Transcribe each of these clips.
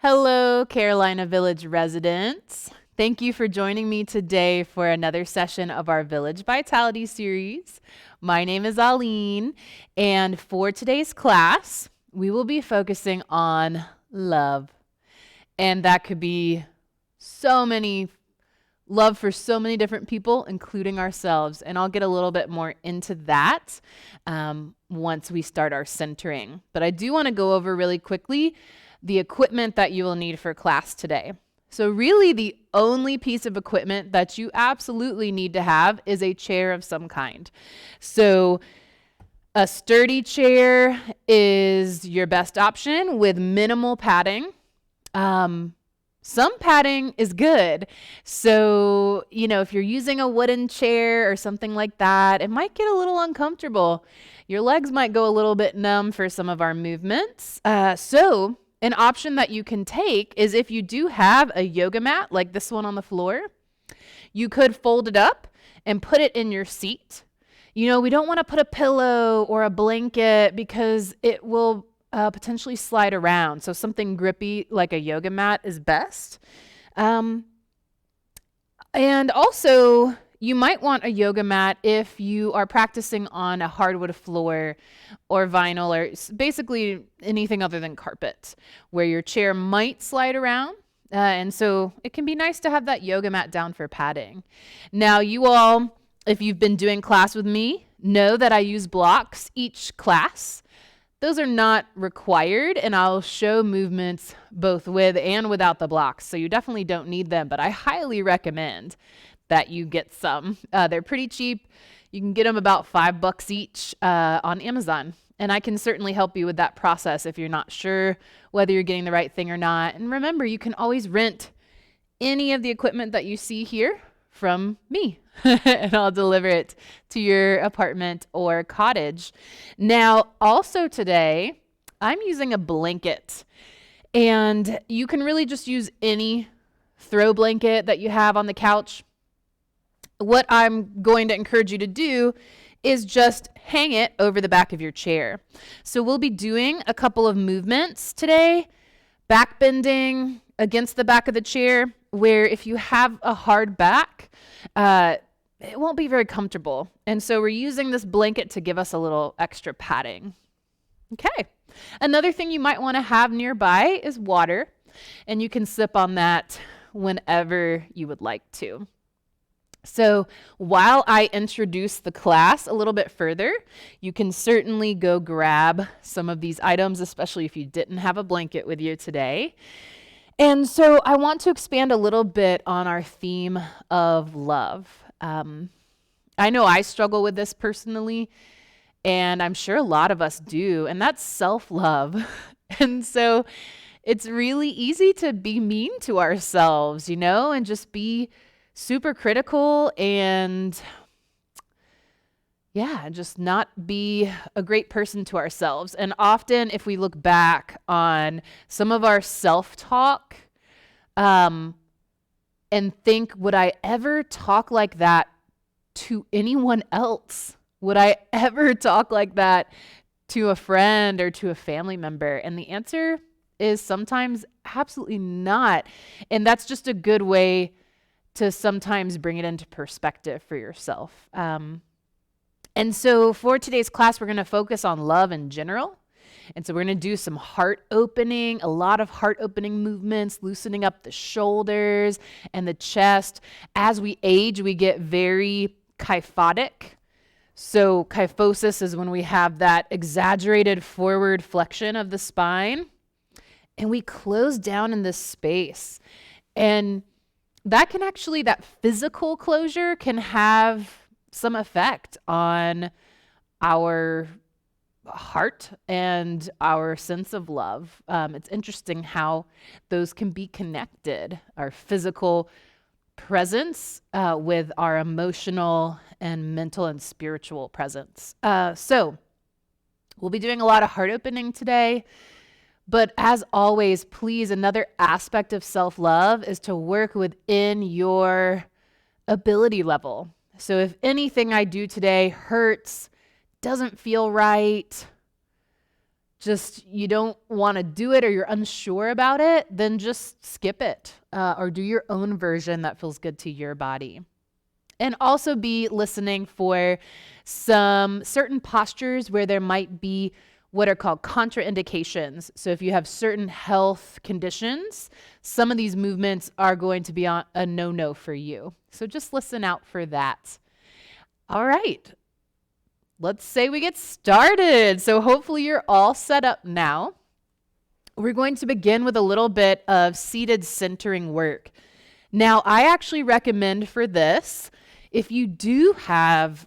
Hello, Carolina Village residents. Thank you for joining me today for another session of our Village Vitality series. My name is Aline, and for today's class, we will be focusing on love. And that could be love for so many different people, including ourselves. And I'll get a little bit more into that once we start our centering. But I do want to go over really quickly the equipment that you will need for class today. So really the only piece of equipment that you absolutely need to have is a chair of some kind. So a sturdy chair is your best option with minimal padding. Some padding is good. So, if you're using a wooden chair or something like that, it might get a little uncomfortable. Your legs might go a little bit numb for some of our movements. So an option that you can take is if you do have a yoga mat like this one on the floor, you could fold it up and put it in your seat. We don't want to put a pillow or a blanket because it will potentially slide around. So something grippy like a yoga mat is best. And also, you might want a yoga mat if you are practicing on a hardwood floor or vinyl or basically anything other than carpet where your chair might slide around. And so it can be nice to have that yoga mat down for padding. Now, you all, if you've been doing class with me, know that I use blocks each class. Those are not required, and I'll show movements both with and without the blocks. So you definitely don't need them, but I highly recommend that you get some. They're pretty cheap. You can get them about $5 each on Amazon. And I can certainly help you with that process if you're not sure whether you're getting the right thing or not. And remember, you can always rent any of the equipment that you see here from me, and I'll deliver it to your apartment or cottage. Now, also today, I'm using a blanket. And you can really just use any throw blanket that you have on the couch. What I'm going to encourage you to do is just hang it over the back of your chair. So we'll be doing a couple of movements today, back bending against the back of the chair, where if you have a hard back, it won't be very comfortable. And so we're using this blanket to give us a little extra padding. Okay. Another thing you might want to have nearby is water, and you can sip on that whenever you would like to. So while I introduce the class a little bit further, you can certainly go grab some of these items, especially if you didn't have a blanket with you today. And so I want to expand a little bit on our theme of love. I know I struggle with this personally, and I'm sure a lot of us do, and that's self-love. And so it's really easy to be mean to ourselves, and just be super critical and just not be a great person to ourselves. And often if we look back on some of our self-talk and think, would I ever talk like that to anyone else? Would I ever talk like that to a friend or to a family member? And the answer is sometimes absolutely not. And that's just a good way to sometimes bring it into perspective for yourself. And so for today's class, we're going to focus on love in general. And so we're going to do some heart opening, a lot of heart opening movements, loosening up the shoulders and the chest. As we age, we get very kyphotic. So kyphosis is when we have that exaggerated forward flexion of the spine, and we close down in this space. And that physical closure can have some effect on our heart and our sense of love. It's interesting how those can be connected, our physical presence with our emotional and mental and spiritual presence. So we'll be doing a lot of heart opening today. But as always, please, another aspect of self-love is to work within your ability level. So if anything I do today hurts, doesn't feel right, just you don't want to do it or you're unsure about it, then just skip it or do your own version that feels good to your body. And also be listening for some certain postures where there might be what are called contraindications. So if you have certain health conditions, some of these movements are going to be a no-no for you. So just listen out for that. All right, let's say we get started. So hopefully you're all set up now. We're going to begin with a little bit of seated centering work. Now, I actually recommend for this, if you do have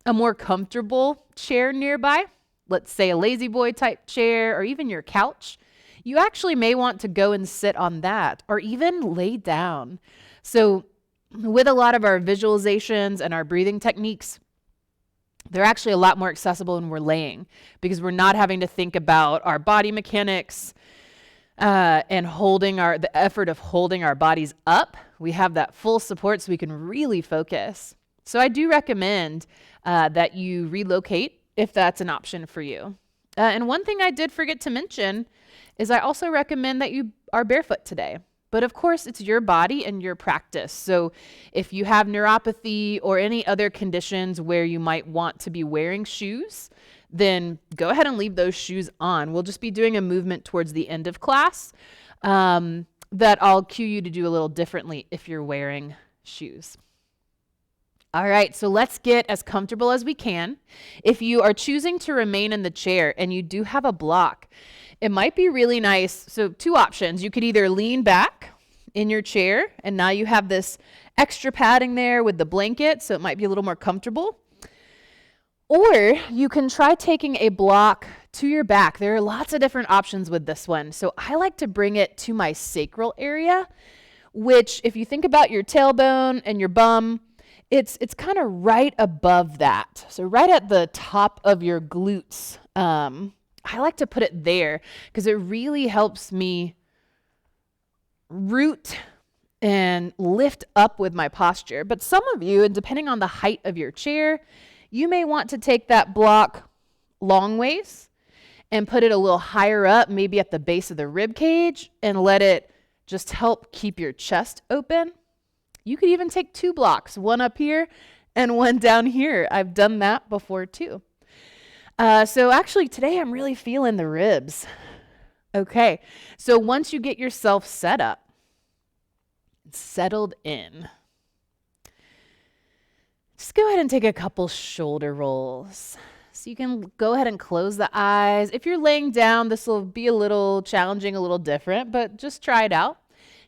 a more comfortable chair nearby, let's say a lazy boy type chair or even your couch, you actually may want to go and sit on that or even lay down. So with a lot of our visualizations and our breathing techniques, they're actually a lot more accessible when we're laying because we're not having to think about our body mechanics and the effort of holding our bodies up. We have that full support so we can really focus. So I do recommend that you relocate if that's an option for you. And one thing I did forget to mention is I also recommend that you are barefoot today. But of course, it's your body and your practice. So if you have neuropathy or any other conditions where you might want to be wearing shoes, then go ahead and leave those shoes on. We'll just be doing a movement towards the end of class that I'll cue you to do a little differently if you're wearing shoes. All right, so let's get as comfortable as we can. If you are choosing to remain in the chair and you do have a block, it might be really nice. So 2 options. You could either lean back in your chair and now you have this extra padding there with the blanket, so it might be a little more comfortable. Or you can try taking a block to your back. There are lots of different options with this one. So I like to bring it to my sacral area, which if you think about your tailbone and your bum, it's kind of right above that. So right at the top of your glutes. I like to put it there because it really helps me root and lift up with my posture. But some of you, and depending on the height of your chair, you may want to take that block long ways and put it a little higher up, maybe at the base of the rib cage, and let it just help keep your chest open. You could even take 2 blocks, one up here and one down here. I've done that before too. So actually today I'm really feeling the ribs. Okay, so once you get yourself set up, settled in, just go ahead and take a couple shoulder rolls. So you can go ahead and close the eyes. If you're laying down, this will be a little challenging, a little different, but just try it out.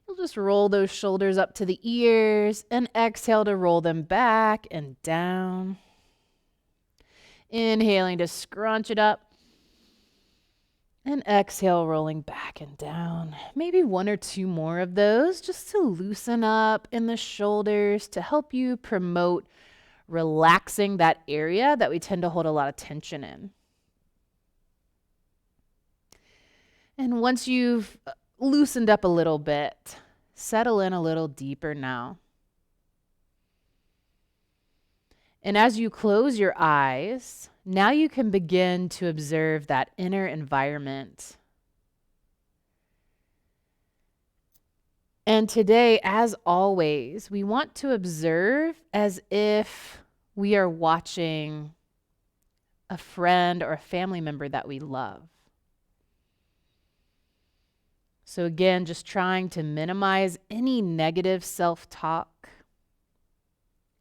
You'll just roll those shoulders up to the ears and exhale to roll them back and down. Inhaling to scrunch it up. And exhale, rolling back and down. Maybe 1 or 2 more of those just to loosen up in the shoulders to help you promote relaxing that area that we tend to hold a lot of tension in. And once you've loosened up a little bit, settle in a little deeper now. And as you close your eyes, now you can begin to observe that inner environment. And today, as always, we want to observe as if we are watching a friend or a family member that we love. So again, just trying to minimize any negative self-talk,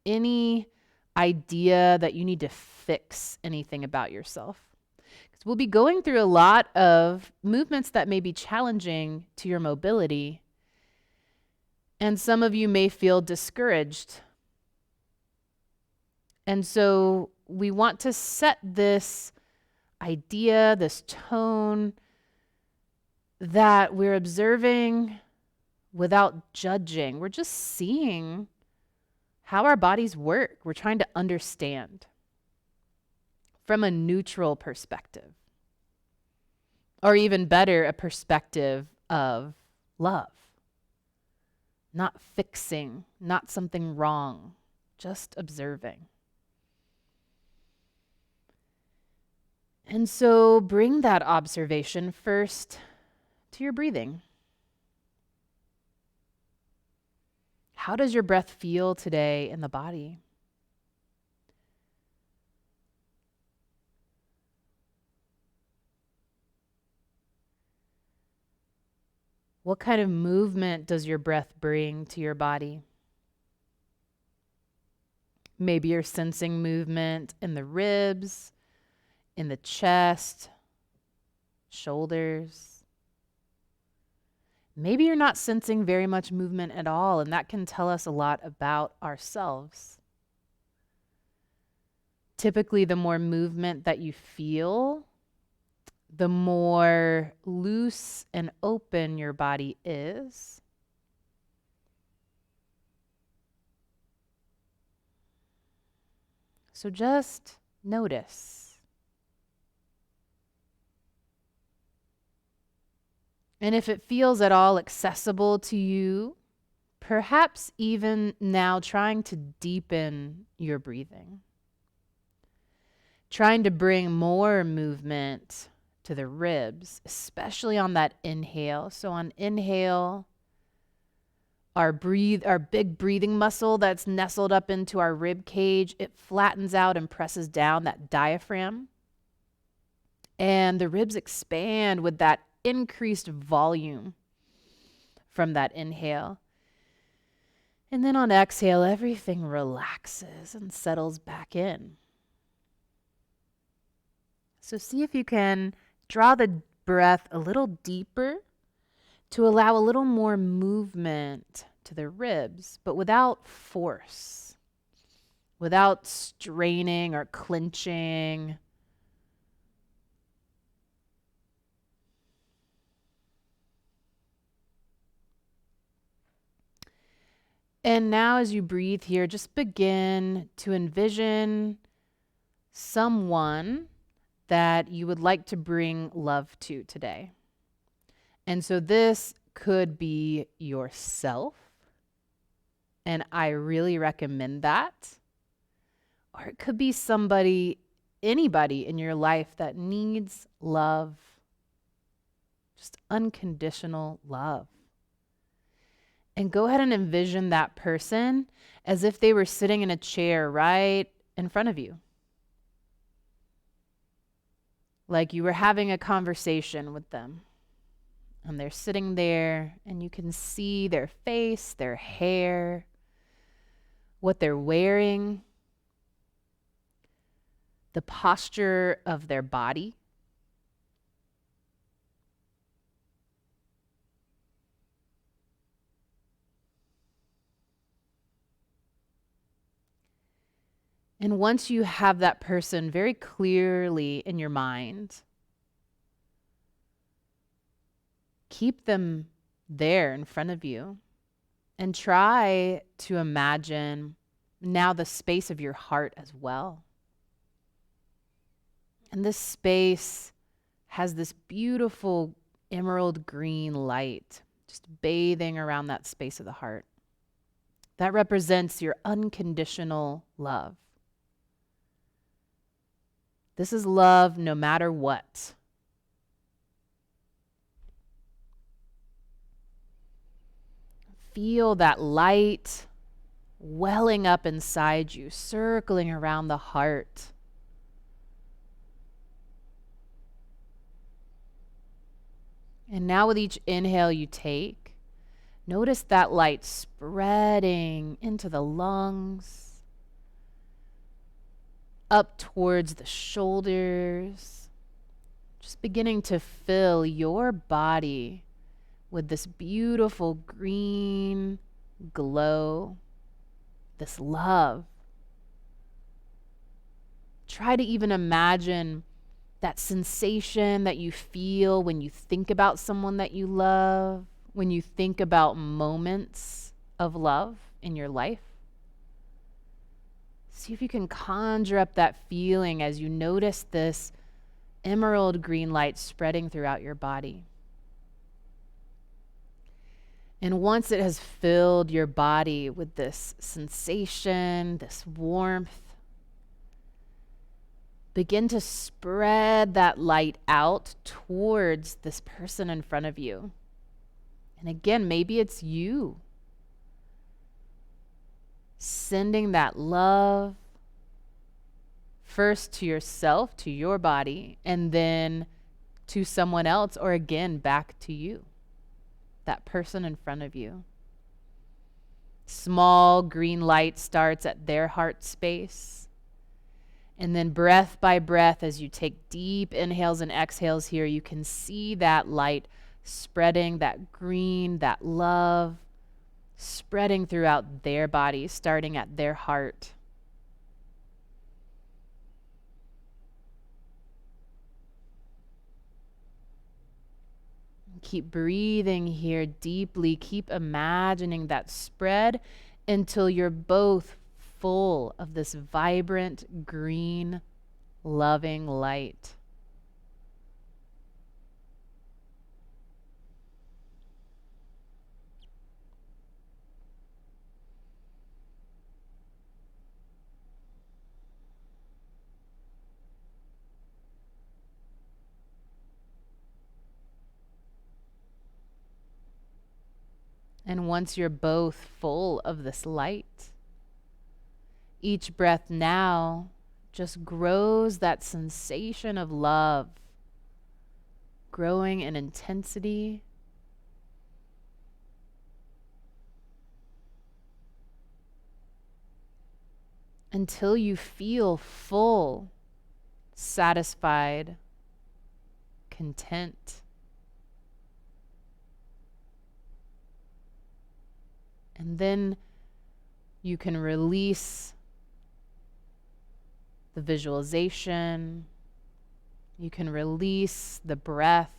any idea that you need to fix anything about yourself. Because we'll be going through a lot of movements that may be challenging to your mobility. And some of you may feel discouraged. And so we want to set this idea, this tone, that we're observing without judging. We're just seeing how our bodies work. We're trying to understand from a neutral perspective, or even better, a perspective of love. Not fixing, not something wrong, just observing. And so bring that observation first to your breathing. How does your breath feel today in the body? What kind of movement does your breath bring to your body? Maybe you're sensing movement in the ribs, in the chest, shoulders. Maybe you're not sensing very much movement at all, and that can tell us a lot about ourselves. Typically, the more movement that you feel, the more loose and open your body is. So just notice. And if it feels at all accessible to you, perhaps even now trying to deepen your breathing. Trying to bring more movement to the ribs, especially on that inhale. So on inhale, our big breathing muscle that's nestled up into our rib cage, it flattens out and presses down that diaphragm. And the ribs expand with that increased volume from that inhale. And then on exhale, everything relaxes and settles back in. So see if you can draw the breath a little deeper to allow a little more movement to the ribs, but without force, without straining or clenching. And now as you breathe here, just begin to envision someone that you would like to bring love to today. And so this could be yourself, and I really recommend that. Or it could be anybody in your life that needs love, just unconditional love. And go ahead and envision that person as if they were sitting in a chair right in front of you. Like you were having a conversation with them. And they're sitting there, and you can see their face, their hair, what they're wearing, the posture of their body. And once you have that person very clearly in your mind, keep them there in front of you and try to imagine now the space of your heart as well. And this space has this beautiful emerald green light just bathing around that space of the heart. That represents your unconditional love. This is love no matter what. Feel that light welling up inside you, circling around the heart. And now with each inhale you take, notice that light spreading into the lungs, up towards the shoulders, just beginning to fill your body with this beautiful green glow, this love. Try to even imagine that sensation that you feel when you think about someone that you love, when you think about moments of love in your life. See if you can conjure up that feeling as you notice this emerald green light spreading throughout your body. And once it has filled your body with this sensation, this warmth, Begin to spread that light out towards this person in front of you. And again, maybe it's you. Sending that love first to yourself, to your body, and then to someone else, or again, back to you, that person in front of you. Small green light starts at their heart space. And then breath by breath, as you take deep inhales and exhales here, you can see that light spreading, that green, that love, spreading throughout their body, starting at their heart. Keep breathing here deeply. Keep imagining that spread until you're both full of this vibrant, green, loving light. And once you're both full of this light, each breath now just grows that sensation of love, growing in intensity. Until you feel full, satisfied, content. And then you can release the visualization. You can release the breath.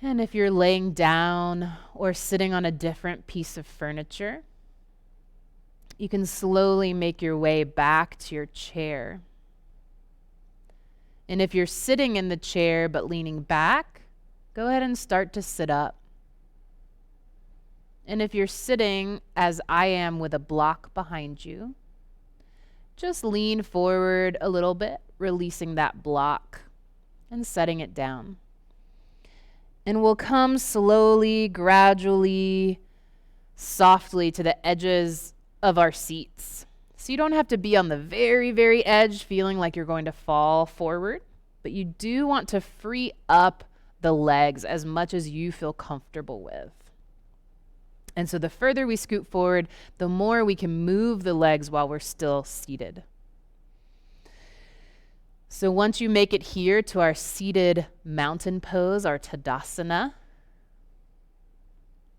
And if you're laying down or sitting on a different piece of furniture, you can slowly make your way back to your chair. And if you're sitting in the chair but leaning back, go ahead and start to sit up. And if you're sitting, as I am, with a block behind you, just lean forward a little bit, releasing that block and setting it down. And we'll come slowly, gradually, softly to the edges of our seats. So you don't have to be on the very, very edge feeling like you're going to fall forward, but you do want to free up the legs as much as you feel comfortable with. And so the further we scoot forward, the more we can move the legs while we're still seated. So once you make it here to our seated mountain pose, our Tadasana,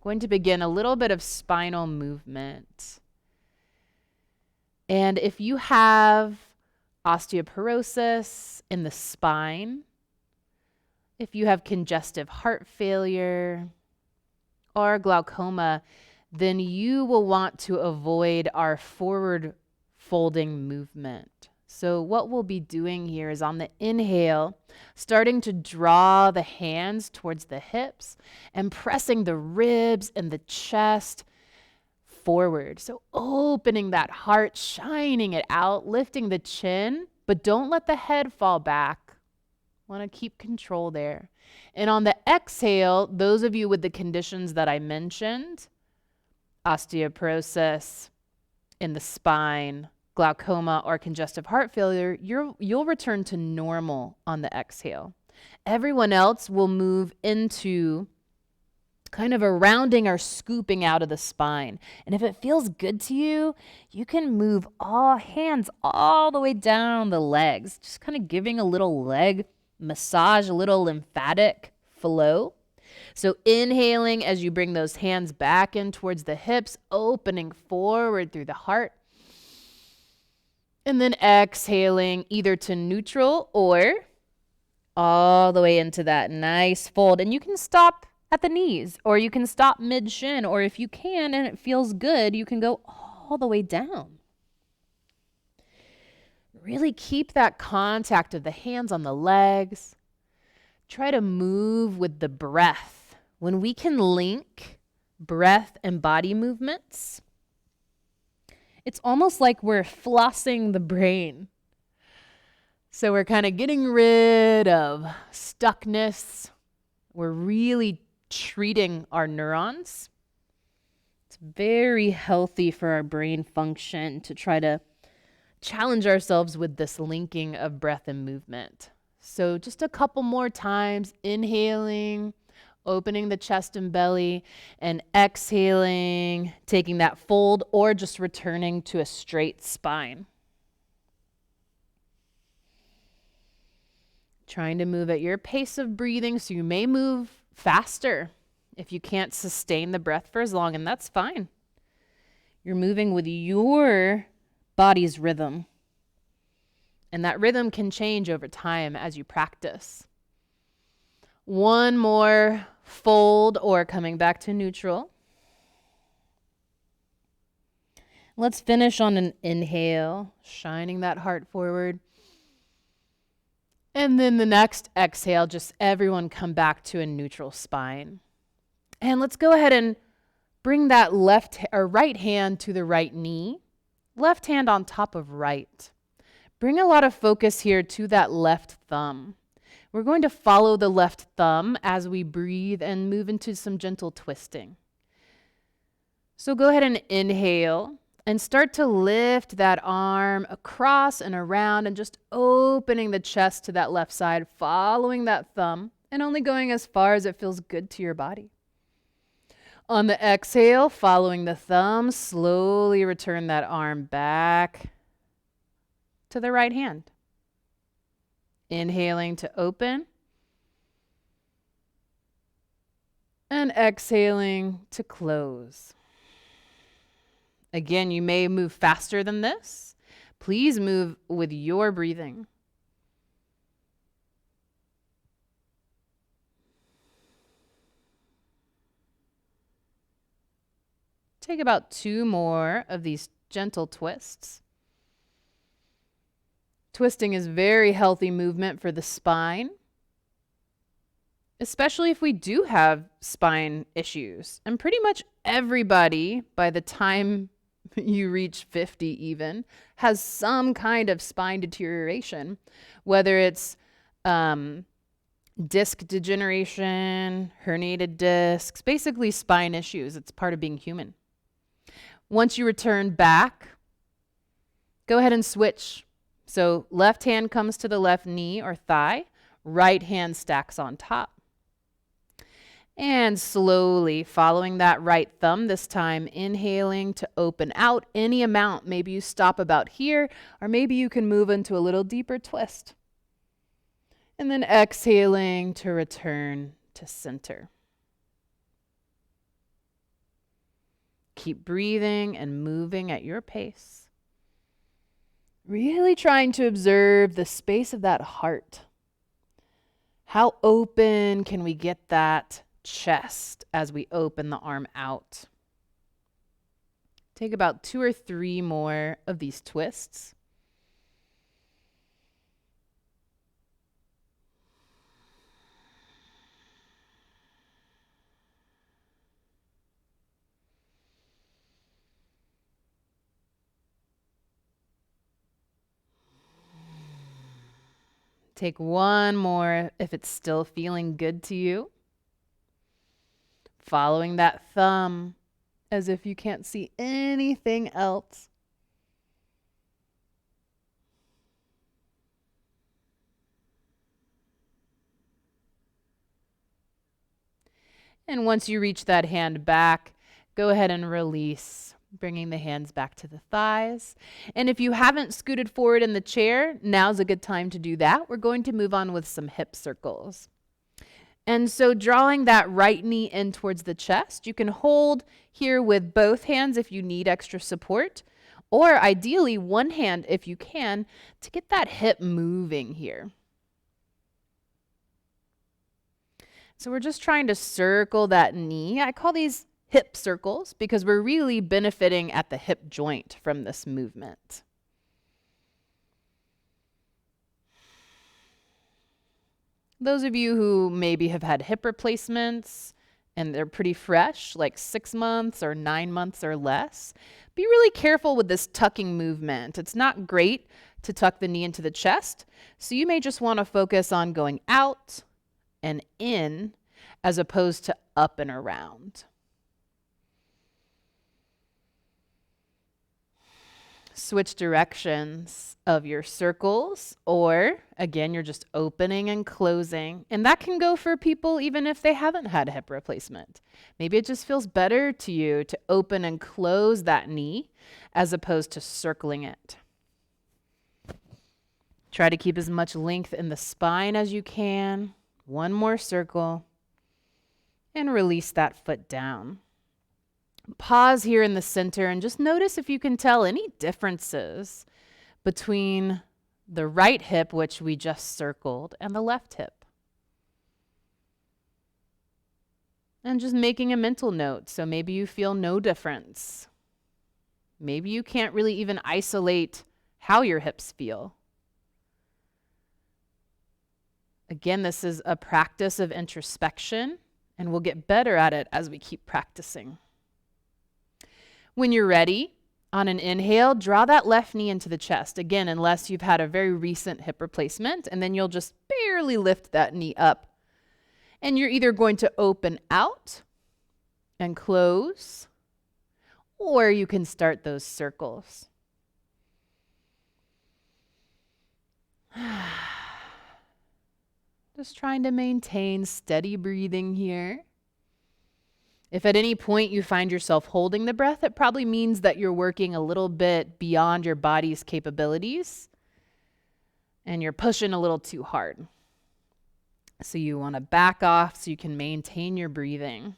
going to begin a little bit of spinal movement. And if you have osteoporosis in the spine, if you have congestive heart failure or glaucoma, then you will want to avoid our forward folding movement. So what we'll be doing here is on the inhale, starting to draw the hands towards the hips and pressing the ribs and the chest forward. So opening that heart, shining it out, lifting the chin, but don't let the head fall back. Want to keep control there. And on the exhale, those of you with the conditions that I mentioned, osteoporosis in the spine, glaucoma, or congestive heart failure, you'll return to normal on the exhale. Everyone else will move into kind of a rounding or scooping out of the spine. And if it feels good to you, you can move all hands all the way down the legs, just kind of giving a little leg massage, a little lymphatic flow. So inhaling as you bring those hands back in towards the hips, opening forward through the heart. And then exhaling either to neutral or all the way into that nice fold. And you can stop at the knees, or you can stop mid-shin, or if you can and it feels good, you can go all the way down. Really keep that contact of the hands on the legs. Try to move with the breath. When we can link breath and body movements, It's almost like we're flossing the brain. So we're kind of getting rid of stuckness. We're really treating our neurons. It's very healthy for our brain function to try to challenge ourselves with this linking of breath and movement. So just a couple more times, inhaling, opening the chest and belly, and exhaling, taking that fold or just returning to a straight spine. Trying to move at your pace of breathing, so you may move faster if you can't sustain the breath for as long, and that's fine. You're moving with your body's rhythm, and that rhythm can change over time as you practice. One more fold or coming back to neutral. Let's finish on an inhale, shining that heart forward. And then the next exhale, just everyone come back to a neutral spine. And let's go ahead and bring that left or right hand to the right knee, left hand on top of right. Bring a lot of focus here to that left thumb. We're going to follow the left thumb as we breathe and move into some gentle twisting. So go ahead and inhale and start to lift that arm across and around and just opening the chest to that left side, following that thumb and only going as far as it feels good to your body. On the exhale, following the thumb, slowly return that arm back to the right hand. Inhaling to open and exhaling to close. Again, you may move faster than this. Please move with your breathing. Take about 2 more of these gentle twists. Twisting is very healthy movement for the spine, especially if we do have spine issues. And pretty much everybody, by the time you reach 50 even, has some kind of spine deterioration, whether it's disc degeneration, herniated discs, basically spine issues. It's part of being human. Once you return back, go ahead and switch. So left hand comes to the left knee or thigh, right hand stacks on top. And slowly following that right thumb, this time inhaling to open out any amount. Maybe you stop about here, or maybe you can move into a little deeper twist. And then exhaling to return to center. Keep breathing and moving at your pace. Really trying to observe the space of that heart. How open can we get that chest as we open the arm out? Take about 2 or 3 more of these twists. Take 1 more if it's still feeling good to you. Following that thumb as if you can't see anything else. And once you reach that hand back, go ahead and release, bringing the hands back to the thighs. And if you haven't scooted forward in the chair, now's a good time to do that. We're going to move on with some hip circles. And so drawing that right knee in towards the chest, you can hold here with both hands if you need extra support, or ideally one hand if you can, to get that hip moving here. So we're just trying to circle that knee. I call these hip circles because we're really benefiting at the hip joint from this movement. Those of you who maybe have had hip replacements and they're pretty fresh, like 6 months or 9 months or less, be really careful with this tucking movement. It's not great to tuck the knee into the chest, so you may just want to focus on going out and in as opposed to up and around. Switch directions of your circles, or again, you're just opening and closing. And that can go for people even if they haven't had a hip replacement. Maybe it just feels better to you to open and close that knee as opposed to circling it. Try to keep as much length in the spine as you can. One more circle, and release that foot down. Pause here in the center and just notice if you can tell any differences between the right hip, which we just circled, and the left hip. And just making a mental note. So maybe you feel no difference. Maybe you can't really even isolate how your hips feel. Again, this is a practice of introspection, and we'll get better at it as we keep practicing. When you're ready, on an inhale, draw that left knee into the chest. Again, unless you've had a very recent hip replacement, and then you'll just barely lift that knee up. And you're either going to open out and close, or you can start those circles. Just trying to maintain steady breathing here. If at any point you find yourself holding the breath, it probably means that you're working a little bit beyond your body's capabilities and you're pushing a little too hard. So you want to back off so you can maintain your breathing.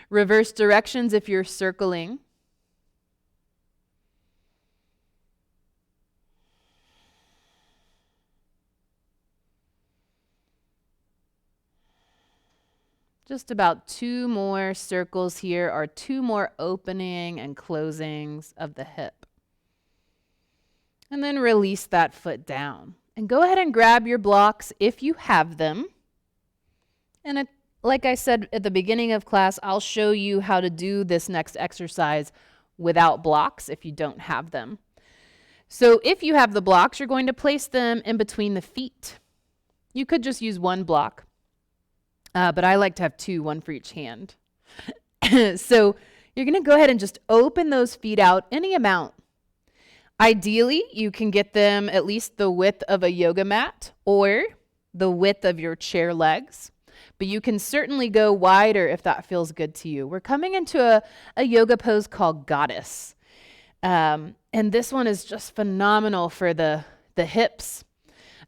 Reverse directions if you're circling. Just about 2 more circles here, or 2 more opening and closings of the hip. And then release that foot down. And go ahead and grab your blocks if you have them. And like I said at the beginning of class, I'll show you how to do this next exercise without blocks if you don't have them. So if you have the blocks, you're going to place them in between the feet. You could just use 1 block. But I like to have 2, 1 for each hand. So you're going to go ahead and just open those feet out any amount. Ideally, you can get them at least the width of a yoga mat or the width of your chair legs. But you can certainly go wider if that feels good to you. We're coming into a yoga pose called Goddess. And this one is just phenomenal for the hips.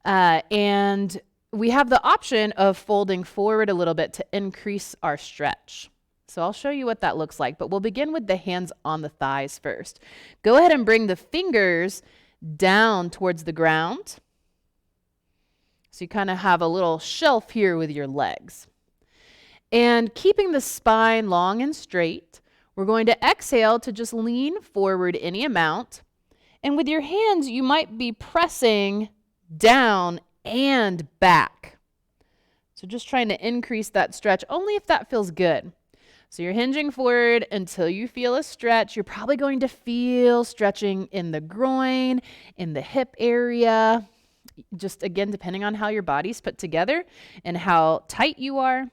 And we have the option of folding forward a little bit to increase our stretch. So I'll show you what that looks like, but we'll begin with the hands on the thighs first. Go ahead and bring the fingers down towards the ground. So you kind of have a little shelf here with your legs. And keeping the spine long and straight, we're going to exhale to just lean forward any amount. And with your hands, you might be pressing down and back. So just trying to increase that stretch only if that feels good. So you're hinging forward until you feel a stretch. You're probably going to feel stretching in the groin, in the hip area, just again, depending on how your body's put together and how tight you are.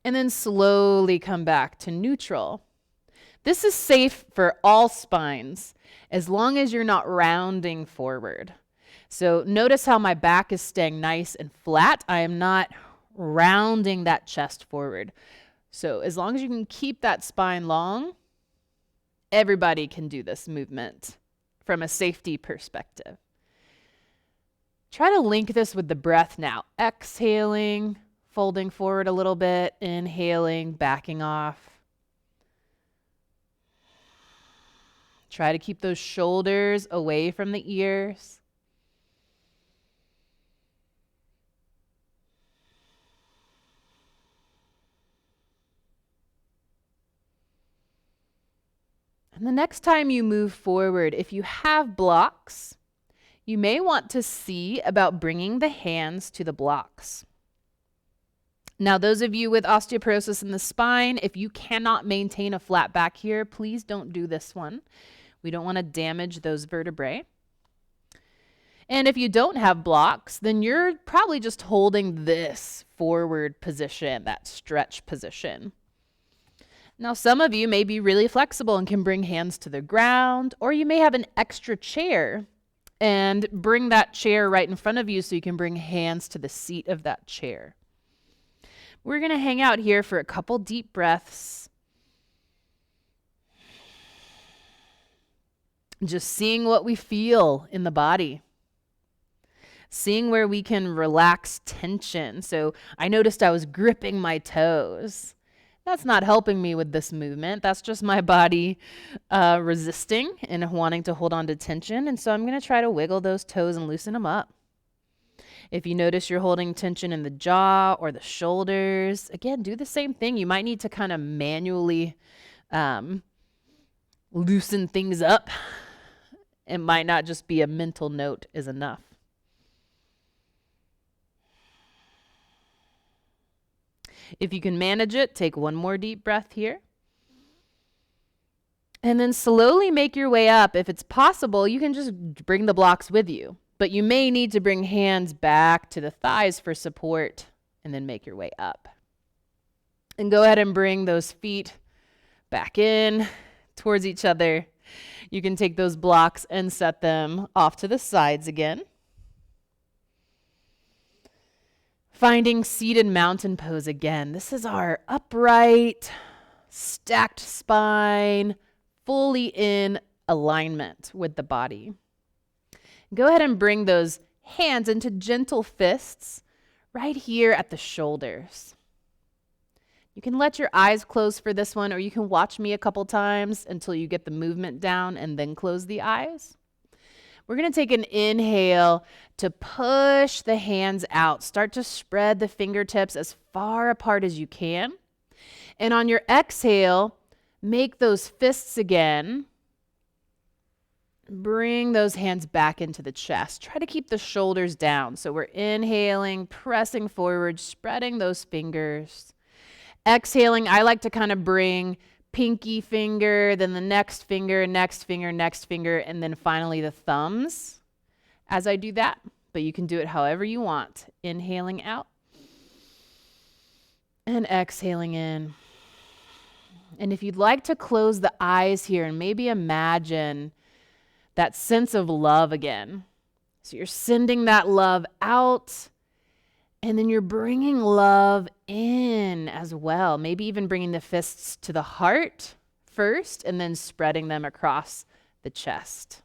And then slowly come back to neutral. This is safe for all spines as long as you're not rounding forward. So notice how my back is staying nice and flat. I am not rounding that chest forward. So as long as you can keep that spine long, everybody can do this movement from a safety perspective. Try to link this with the breath now. Exhaling, folding forward a little bit, inhaling, backing off. Try to keep those shoulders away from the ears. And the next time you move forward, if you have blocks, you may want to see about bringing the hands to the blocks. Now, those of you with osteoporosis in the spine, if you cannot maintain a flat back here, please don't do this one. We don't want to damage those vertebrae. And if you don't have blocks, then you're probably just holding this forward position, that stretch position. Now, some of you may be really flexible and can bring hands to the ground, or you may have an extra chair and bring that chair right in front of you so you can bring hands to the seat of that chair. We're going to hang out here for a couple deep breaths. Just seeing what we feel in the body. Seeing where we can relax tension. So I noticed I was gripping my toes. That's not helping me with this movement. That's just my body resisting and wanting to hold on to tension. And so I'm going to try to wiggle those toes and loosen them up. If you notice you're holding tension in the jaw or the shoulders, again, do the same thing. You might need to kind of manually loosen things up. It might not just be a mental note is enough. If you can manage it, take one more deep breath here. And then slowly make your way up. If it's possible, you can just bring the blocks with you. But you may need to bring hands back to the thighs for support and then make your way up. And go ahead and bring those feet back in towards each other. You can take those blocks and set them off to the sides again. Finding seated mountain pose again. This is our upright, stacked spine, fully in alignment with the body. Go ahead and bring those hands into gentle fists right here at the shoulders. You can let your eyes close for this one, or you can watch me a couple times until you get the movement down and then close the eyes. We're going to take an inhale to push the hands out. Start to spread the fingertips as far apart as you can. And on your exhale, make those fists again. Bring those hands back into the chest. Try to keep the shoulders down. So we're inhaling, pressing forward, spreading those fingers. Exhaling, I like to kind of bring pinky finger, then the next finger, next finger, next finger, and then finally the thumbs as I do that. But you can do it however you want. Inhaling out and exhaling in. And if you'd like to close the eyes here and maybe imagine that sense of love again. So you're sending that love out, and then you're bringing love in as well. Maybe even bringing the fists to the heart first, and then spreading them across the chest.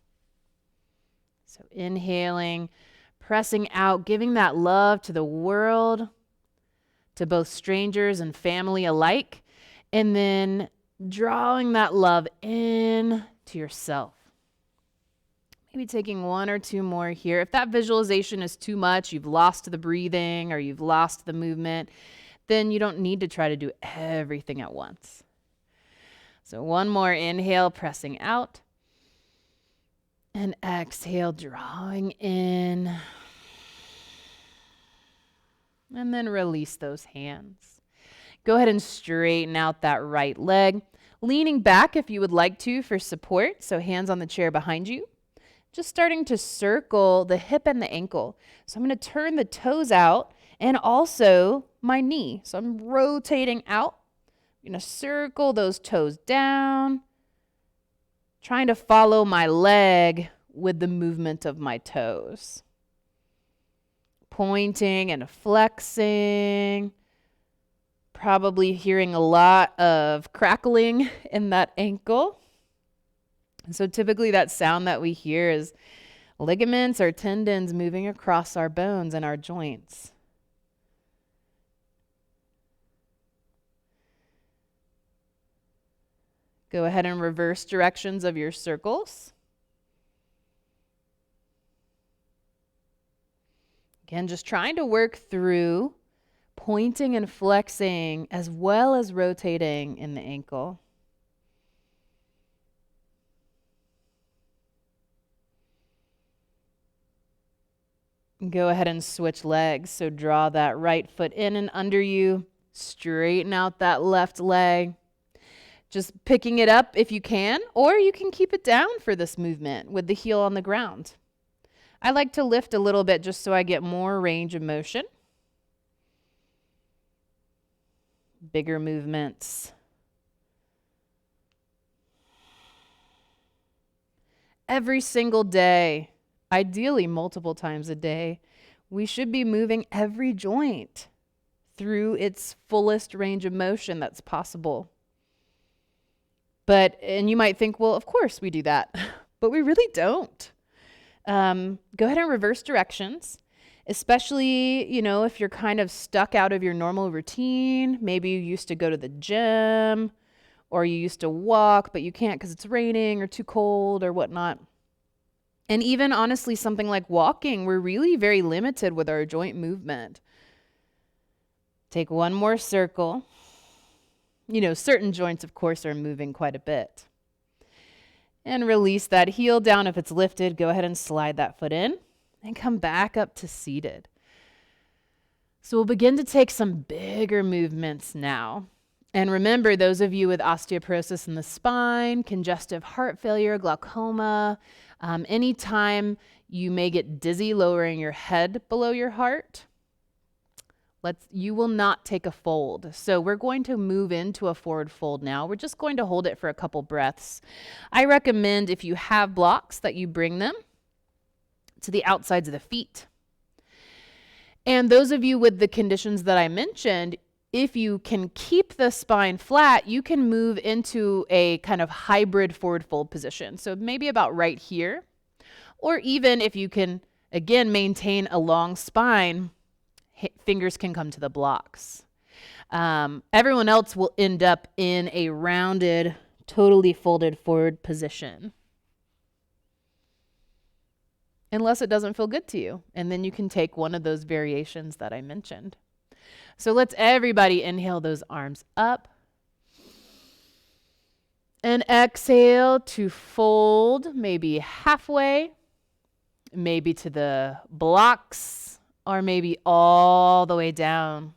So inhaling, pressing out, giving that love to the world, to both strangers and family alike, and then drawing that love in to yourself. Maybe taking one or two more here. If that visualization is too much, you've lost the breathing or you've lost the movement, then you don't need to try to do everything at once. So one more inhale, pressing out. And exhale, drawing in. And then release those hands. Go ahead and straighten out that right leg. Leaning back if you would like to for support. So hands on the chair behind you. Just starting to circle the hip and the ankle. So I'm going to turn the toes out and also my knee. So I'm rotating out. I'm going to circle those toes down, trying to follow my leg with the movement of my toes. Pointing and flexing. Probably hearing a lot of crackling in that ankle. And so typically that sound that we hear is ligaments or tendons moving across our bones and our joints. Go ahead and reverse directions of your circles. Again, just trying to work through pointing and flexing as well as rotating in the ankle. Go ahead and switch legs. So draw that right foot in and under you. Straighten out that left leg. Just picking it up if you can, or you can keep it down for this movement with the heel on the ground. I like to lift a little bit just so I get more range of motion. Bigger movements. Every single day, ideally multiple times a day, we should be moving every joint through its fullest range of motion that's possible. And you might think, well, of course we do that, but we really don't. Go ahead and reverse directions, especially, if you're kind of stuck out of your normal routine. Maybe you used to go to the gym or you used to walk, but you can't because it's raining or too cold or whatnot. And even honestly, something like walking, we're really very limited with our joint movement. Take one more circle. Certain joints, of course, are moving quite a bit. And release that heel down. If it's lifted, go ahead and slide that foot in and come back up to seated. So we'll begin to take some bigger movements now. And remember, those of you with osteoporosis in the spine, congestive heart failure, glaucoma, anytime you may get dizzy lowering your head below your heart, you will not take a fold. So we're going to move into a forward fold now. We're just going to hold it for a couple breaths. I recommend if you have blocks that you bring them to the outsides of the feet. And those of you with the conditions that I mentioned, if you can keep the spine flat, you can move into a kind of hybrid forward fold position. So maybe about right here, or even if you can, again, maintain a long spine, fingers can come to the blocks. Everyone else will end up in a rounded, totally folded forward position. Unless it doesn't feel good to you. And then you can take one of those variations that I mentioned. So let's everybody inhale those arms up. And exhale to fold, maybe halfway, maybe to the blocks, or maybe all the way down.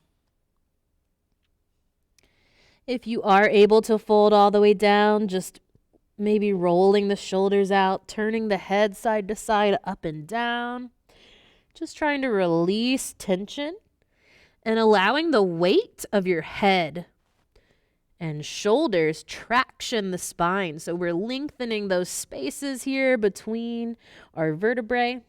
If you are able to fold all the way down, just maybe rolling the shoulders out, turning the head side to side, up and down. Just trying to release tension and allowing the weight of your head and shoulders traction the spine. So we're lengthening those spaces here between our vertebrae.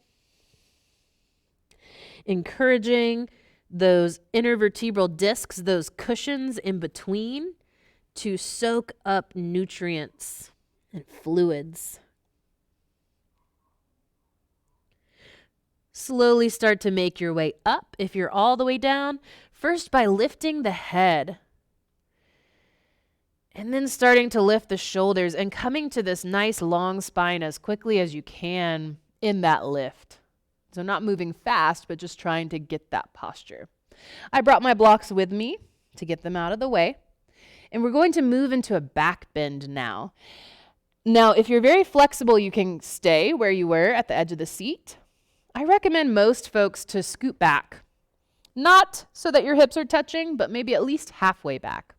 Encouraging those intervertebral discs, those cushions in between, to soak up nutrients and fluids. Slowly start to make your way up if you're all the way down, first by lifting the head. And then starting to lift the shoulders and coming to this nice long spine as quickly as you can in that lift. So not moving fast, but just trying to get that posture. I brought my blocks with me to get them out of the way. And we're going to move into a back bend now. Now, if you're very flexible, you can stay where you were at the edge of the seat. I recommend most folks to scoot back. Not so that your hips are touching, but maybe at least halfway back.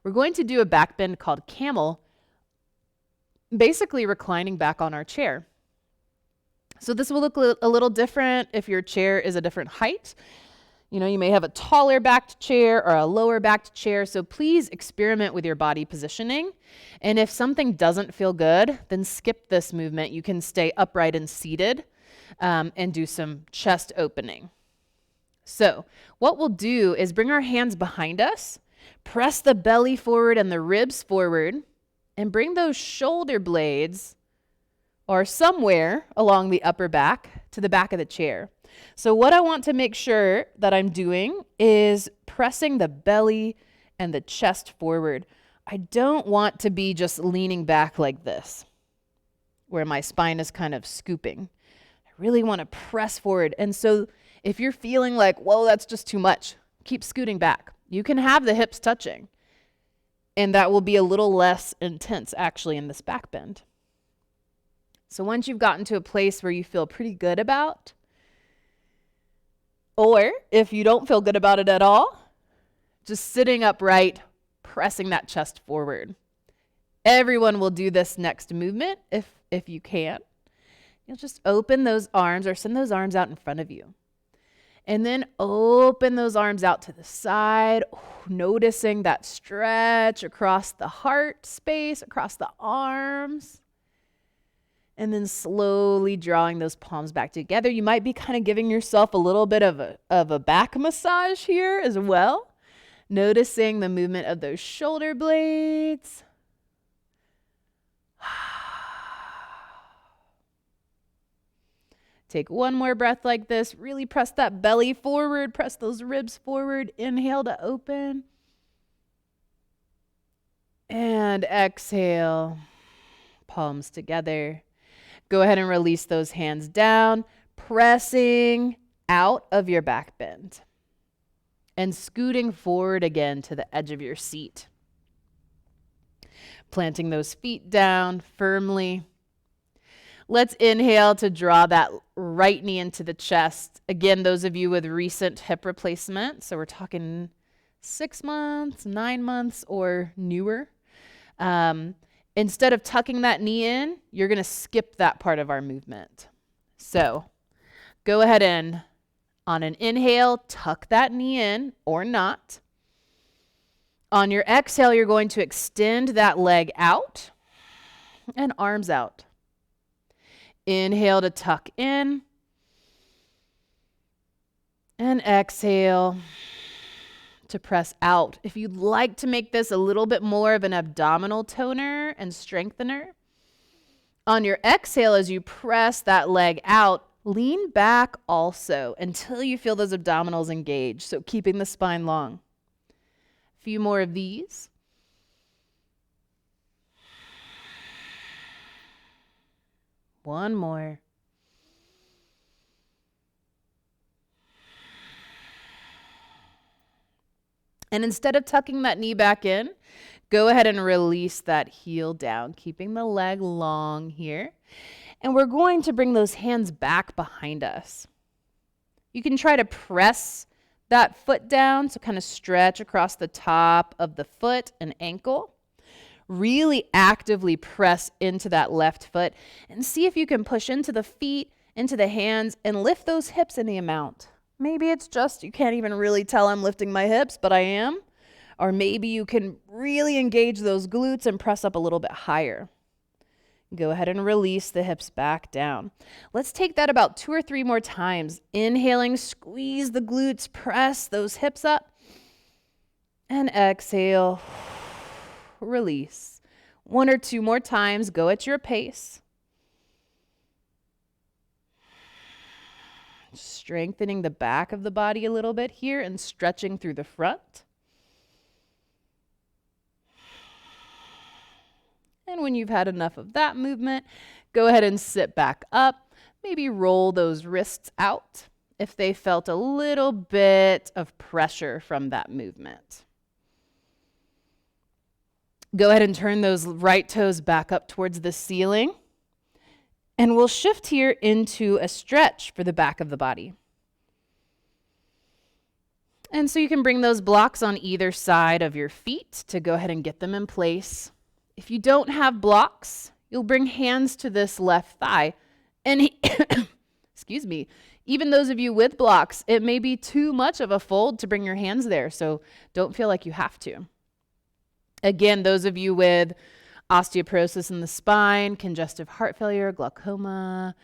We're going to do a back bend called Camel, basically reclining back on our chair. So this will look a little different if your chair is a different height. You may have a taller backed chair or a lower backed chair. So please experiment with your body positioning. And if something doesn't feel good, then skip this movement. You can stay upright and seated and do some chest opening. So what we'll do is bring our hands behind us, press the belly forward and the ribs forward, and bring those shoulder blades or somewhere along the upper back to the back of the chair. So what I want to make sure that I'm doing is pressing the belly and the chest forward. I don't want to be just leaning back like this, where my spine is kind of scooping. I really want to press forward. And so if you're feeling like, whoa, that's just too much, keep scooting back. You can have the hips touching, and that will be a little less intense actually in this back bend. So once you've gotten to a place where you feel pretty good about, Or if you don't feel good about it at all, just sitting upright, pressing that chest forward. Everyone will do this next movement if you can. You'll just open those arms or send those arms out in front of you. And then open those arms out to the side, noticing that stretch across the heart space, across the arms. And then slowly drawing those palms back together. You might be kind of giving yourself a little bit of a back massage here as well. Noticing the movement of those shoulder blades. Take one more breath like this. Really press that belly forward. Press those ribs forward. Inhale to open. And exhale. Palms together. Go ahead and release those hands down. Pressing out of your back bend. And scooting forward again to the edge of your seat. Planting those feet down firmly. Let's inhale to draw that right knee into the chest. Again, those of you with recent hip replacement, so we're talking 6 months, 9 months, or newer. Instead of tucking that knee in, you're going to skip that part of our movement. So go ahead and on an inhale, tuck that knee in or not. On your exhale, you're going to extend that leg out and arms out. Inhale to tuck in. And exhale to press out. If you'd like to make this a little bit more of an abdominal toner and strengthener, on your exhale, as you press that leg out, lean back also until you feel those abdominals engage. So keeping the spine long. A few more of these. One more. And instead of tucking that knee back in, go ahead and release that heel down, keeping the leg long here. And we're going to bring those hands back behind us. You can try to press that foot down, so kind of stretch across the top of the foot and ankle. Really actively press into that left foot and see if you can push into the feet, into the hands, and lift those hips any amount. Maybe it's just you can't even really tell I'm lifting my hips, but I am. Or maybe you can really engage those glutes and press up a little bit higher. Go ahead and release the hips back down. Let's take that about 2 or 3 more times. Inhaling, squeeze the glutes, press those hips up. And exhale, release. 1 or 2 more times, go at your pace. Strengthening the back of the body a little bit here and stretching through the front. And when you've had enough of that movement, go ahead and sit back up. Maybe roll those wrists out if they felt a little bit of pressure from that movement. Go ahead and turn those right toes back up towards the ceiling. And we'll shift here into a stretch for the back of the body. And so you can bring those blocks on either side of your feet to go ahead and get them in place. If you don't have blocks, you'll bring hands to this left thigh. And excuse me, even those of you with blocks, it may be too much of a fold to bring your hands there, so don't feel like you have to. Again, those of you with osteoporosis in the spine, congestive heart failure, glaucoma,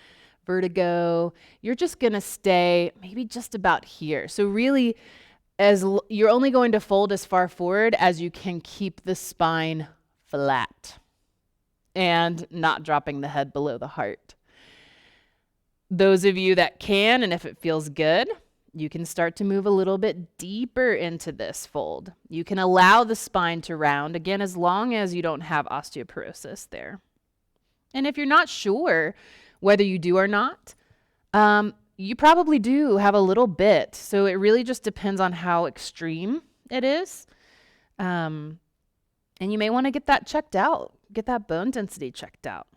vertigo, you're just going to stay maybe just about here. So really, you're only going to fold as far forward as you can keep the spine flat and not dropping the head below the heart. Those of you that can, and if it feels good, you can start to move a little bit deeper into this fold. You can allow the spine to round, again, as long as you don't have osteoporosis there. And if you're not sure whether you do or not, you probably do have a little bit. So it really just depends on how extreme it is. And you may want to get that checked out, get that bone density checked out.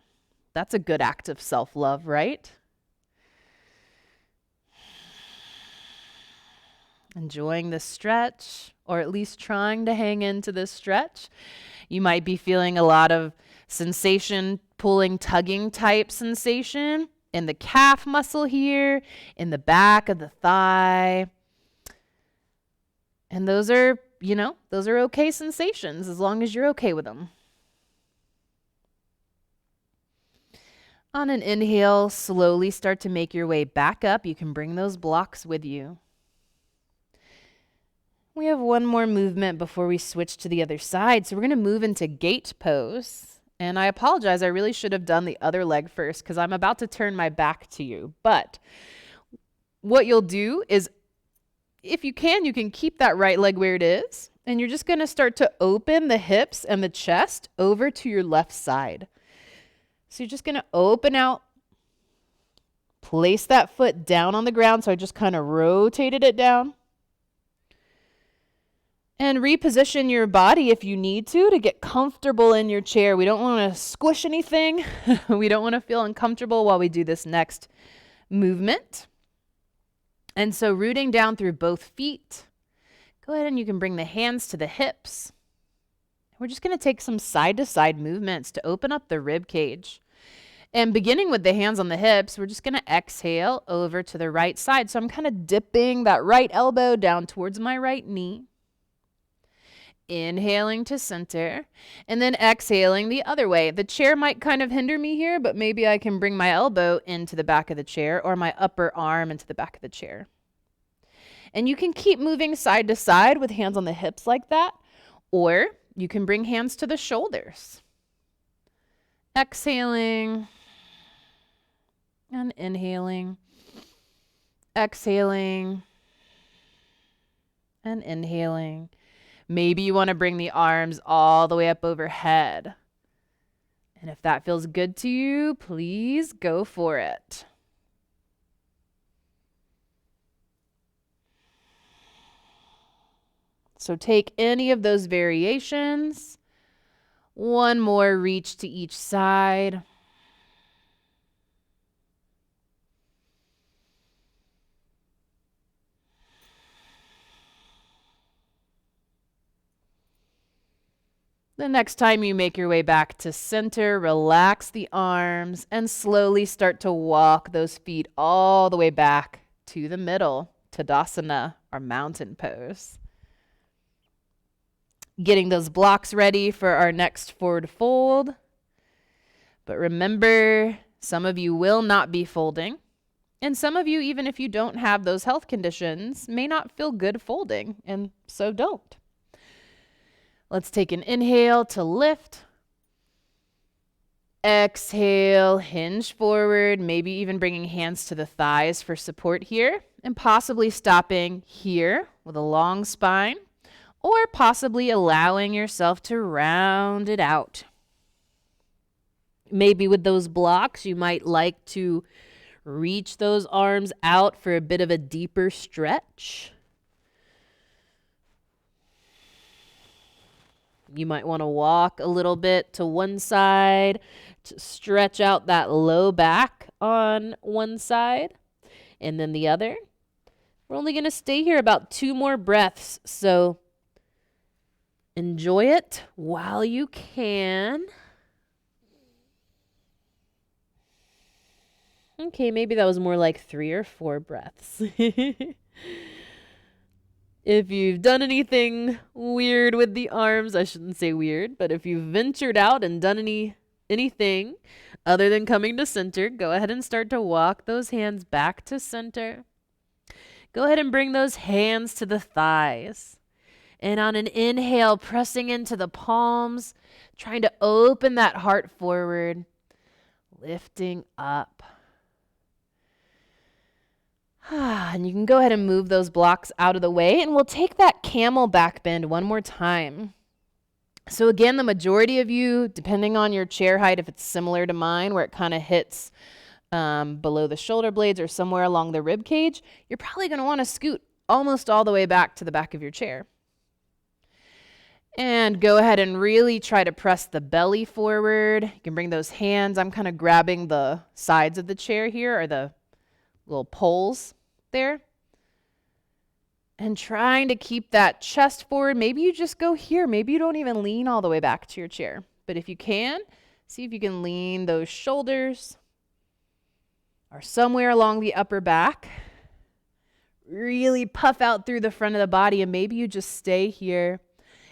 That's a good act of self-love, right? Enjoying the stretch, or at least trying to hang into this stretch. You might be feeling a lot of sensation, pulling, tugging type sensation in the calf muscle here, in the back of the thigh. And those are, those are okay sensations as long as you're okay with them. On an inhale, slowly start to make your way back up. You can bring those blocks with you. We have one more movement before we switch to the other side. So we're going to move into gate pose. And I apologize, I really should have done the other leg first because I'm about to turn my back to you. But what you'll do is, if you can keep that right leg where it is. And you're just going to start to open the hips and the chest over to your left side. So you're just going to open out, place that foot down on the ground. So I just kind of rotated it down. And reposition your body if you need to get comfortable in your chair. We don't want to squish anything. We don't want to feel uncomfortable while we do this next movement. And so rooting down through both feet. Go ahead and you can bring the hands to the hips. We're just going to take some side-to-side movements to open up the rib cage. And beginning with the hands on the hips, we're just going to exhale over to the right side. So I'm kind of dipping that right elbow down towards my right knee. Inhaling to center, and then exhaling the other way. The chair might kind of hinder me here, but maybe I can bring my elbow into the back of the chair or my upper arm into the back of the chair. And you can keep moving side to side with hands on the hips like that, or you can bring hands to the shoulders. Exhaling and inhaling. Exhaling and inhaling. Maybe you want to bring the arms all the way up overhead. And if that feels good to you, please go for it. So take any of those variations. One more reach to each side. The next time you make your way back to center, relax the arms and slowly start to walk those feet all the way back to the middle, Tadasana, or mountain pose. Getting those blocks ready for our next forward fold. But remember, some of you will not be folding. And some of you, even if you don't have those health conditions, may not feel good folding, and so don't. Let's take an inhale to lift. Exhale, hinge forward, maybe even bringing hands to the thighs for support here, and possibly stopping here with a long spine, or possibly allowing yourself to round it out. Maybe with those blocks, you might like to reach those arms out for a bit of a deeper stretch. You might want to walk a little bit to one side to stretch out that low back on one side and then the other. We're only going to stay here about 2 more breaths, so enjoy it while you can. Okay, maybe that was more like 3 or 4 breaths. If you've done anything weird with the arms, I shouldn't say weird, but if you've ventured out and done anything other than coming to center, go ahead and start to walk those hands back to center. Go ahead and bring those hands to the thighs. And on an inhale, pressing into the palms, trying to open that heart forward, lifting up. And you can go ahead and move those blocks out of the way, and we'll take that camel back bend one more time. So again, the majority of you, depending on your chair height, if it's similar to mine, where it kind of hits below the shoulder blades or somewhere along the rib cage, you're probably going to want to scoot almost all the way back to the back of your chair. And go ahead and really try to press the belly forward. You can bring those hands. I'm kind of grabbing the sides of the chair here, or the little poles there. And trying to keep that chest forward. Maybe you just go here. Maybe you don't even lean all the way back to your chair. But if you can, see if you can lean those shoulders or somewhere along the upper back. Really puff out through the front of the body, and maybe you just stay here.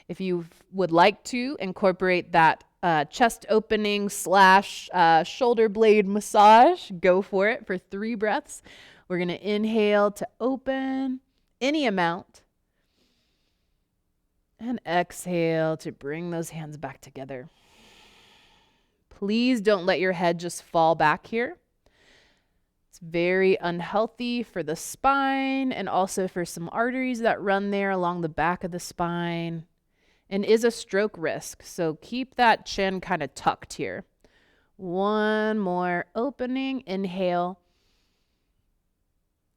If you would like to incorporate that chest opening / shoulder blade massage, go for it for 3 breaths. We're going to inhale to open any amount and exhale to bring those hands back together. Please don't let your head just fall back here. It's very unhealthy for the spine and also for some arteries that run there along the back of the spine, and is a stroke risk. So keep that chin kind of tucked here. One more opening, inhale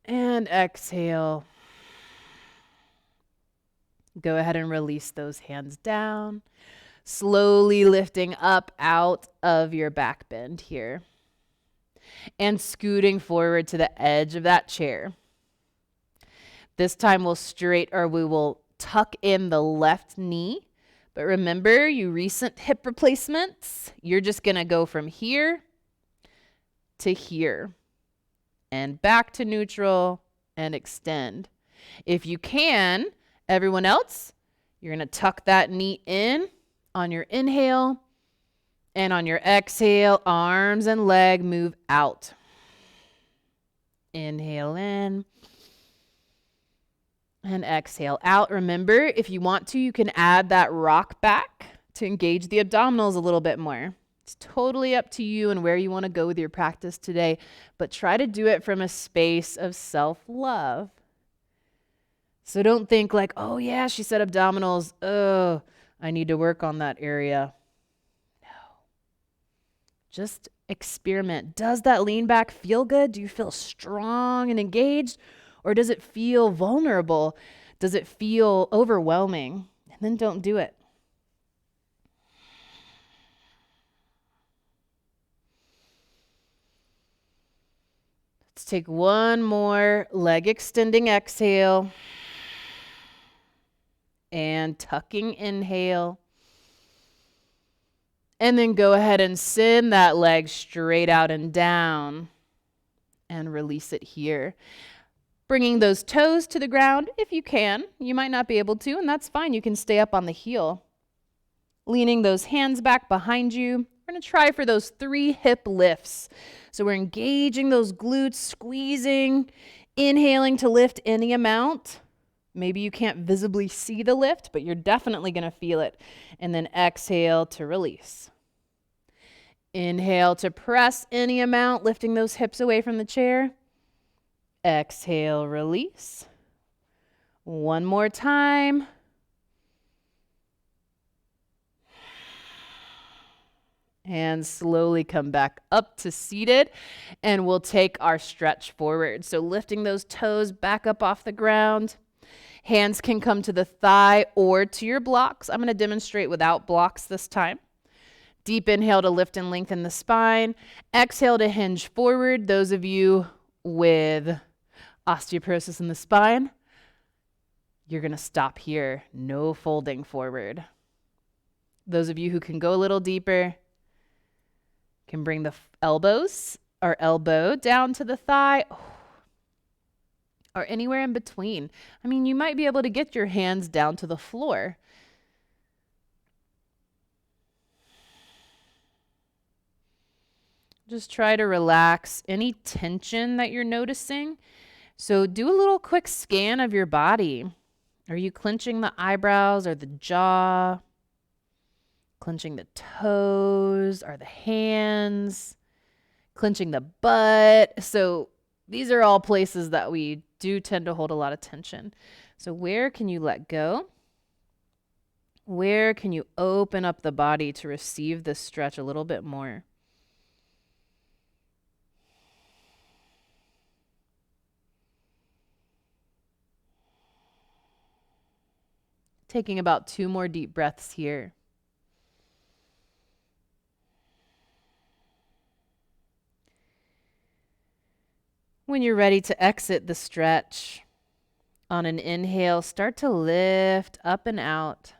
and exhale. Go ahead and release those hands down, slowly lifting up out of your back bend here and scooting forward to the edge of that chair. This time we will tuck in the left knee. But remember, you recent hip replacements, you're just going to go from here to here and back to neutral and extend. If you can, everyone else, you're going to tuck that knee in on your inhale, and on your exhale, arms and leg move out. Inhale in and exhale out. Remember, if you want to, you can add that rock back to engage the abdominals a little bit more. It's totally up to you and where you want to go with your practice today, but try to do it from a space of self-love. So don't think like, oh yeah, she said abdominals. Oh, I need to work on that area. No. Just experiment. Does that lean back feel good? Do you feel strong and engaged? Or does it feel vulnerable? Does it feel overwhelming? And then don't do it. Let's take one more leg extending exhale. And tucking inhale. And then go ahead and send that leg straight out and down. And release it here. Bringing those toes to the ground if you can. You might not be able to, and that's fine. You can stay up on the heel. Leaning those hands back behind you. We're going to try for those 3 hip lifts. So we're engaging those glutes, squeezing, inhaling to lift any amount. Maybe you can't visibly see the lift, but you're definitely going to feel it. And then exhale to release. Inhale to press any amount, lifting those hips away from the chair. Exhale, release. One more time. And slowly come back up to seated, and we'll take our stretch forward. So lifting those toes back up off the ground. Hands can come to the thigh or to your blocks. I'm going to demonstrate without blocks this time. Deep inhale to lift and lengthen the spine. Exhale to hinge forward. Those of you with osteoporosis in the spine, you're going to stop here. No folding forward. Those of you who can go a little deeper can bring the elbows or elbow down to the thigh. Or anywhere in between. I mean, you might be able to get your hands down to the floor. Just try to relax any tension that you're noticing. So do a little quick scan of your body. Are you clenching the eyebrows or the jaw? Clenching the toes or the hands? Clenching the butt? So these are all places that we do tend to hold a lot of tension. So where can you let go? Where can you open up the body to receive this stretch a little bit more? Taking about 2 more deep breaths here. When you're ready to exit the stretch, On an inhale, start to lift up and out.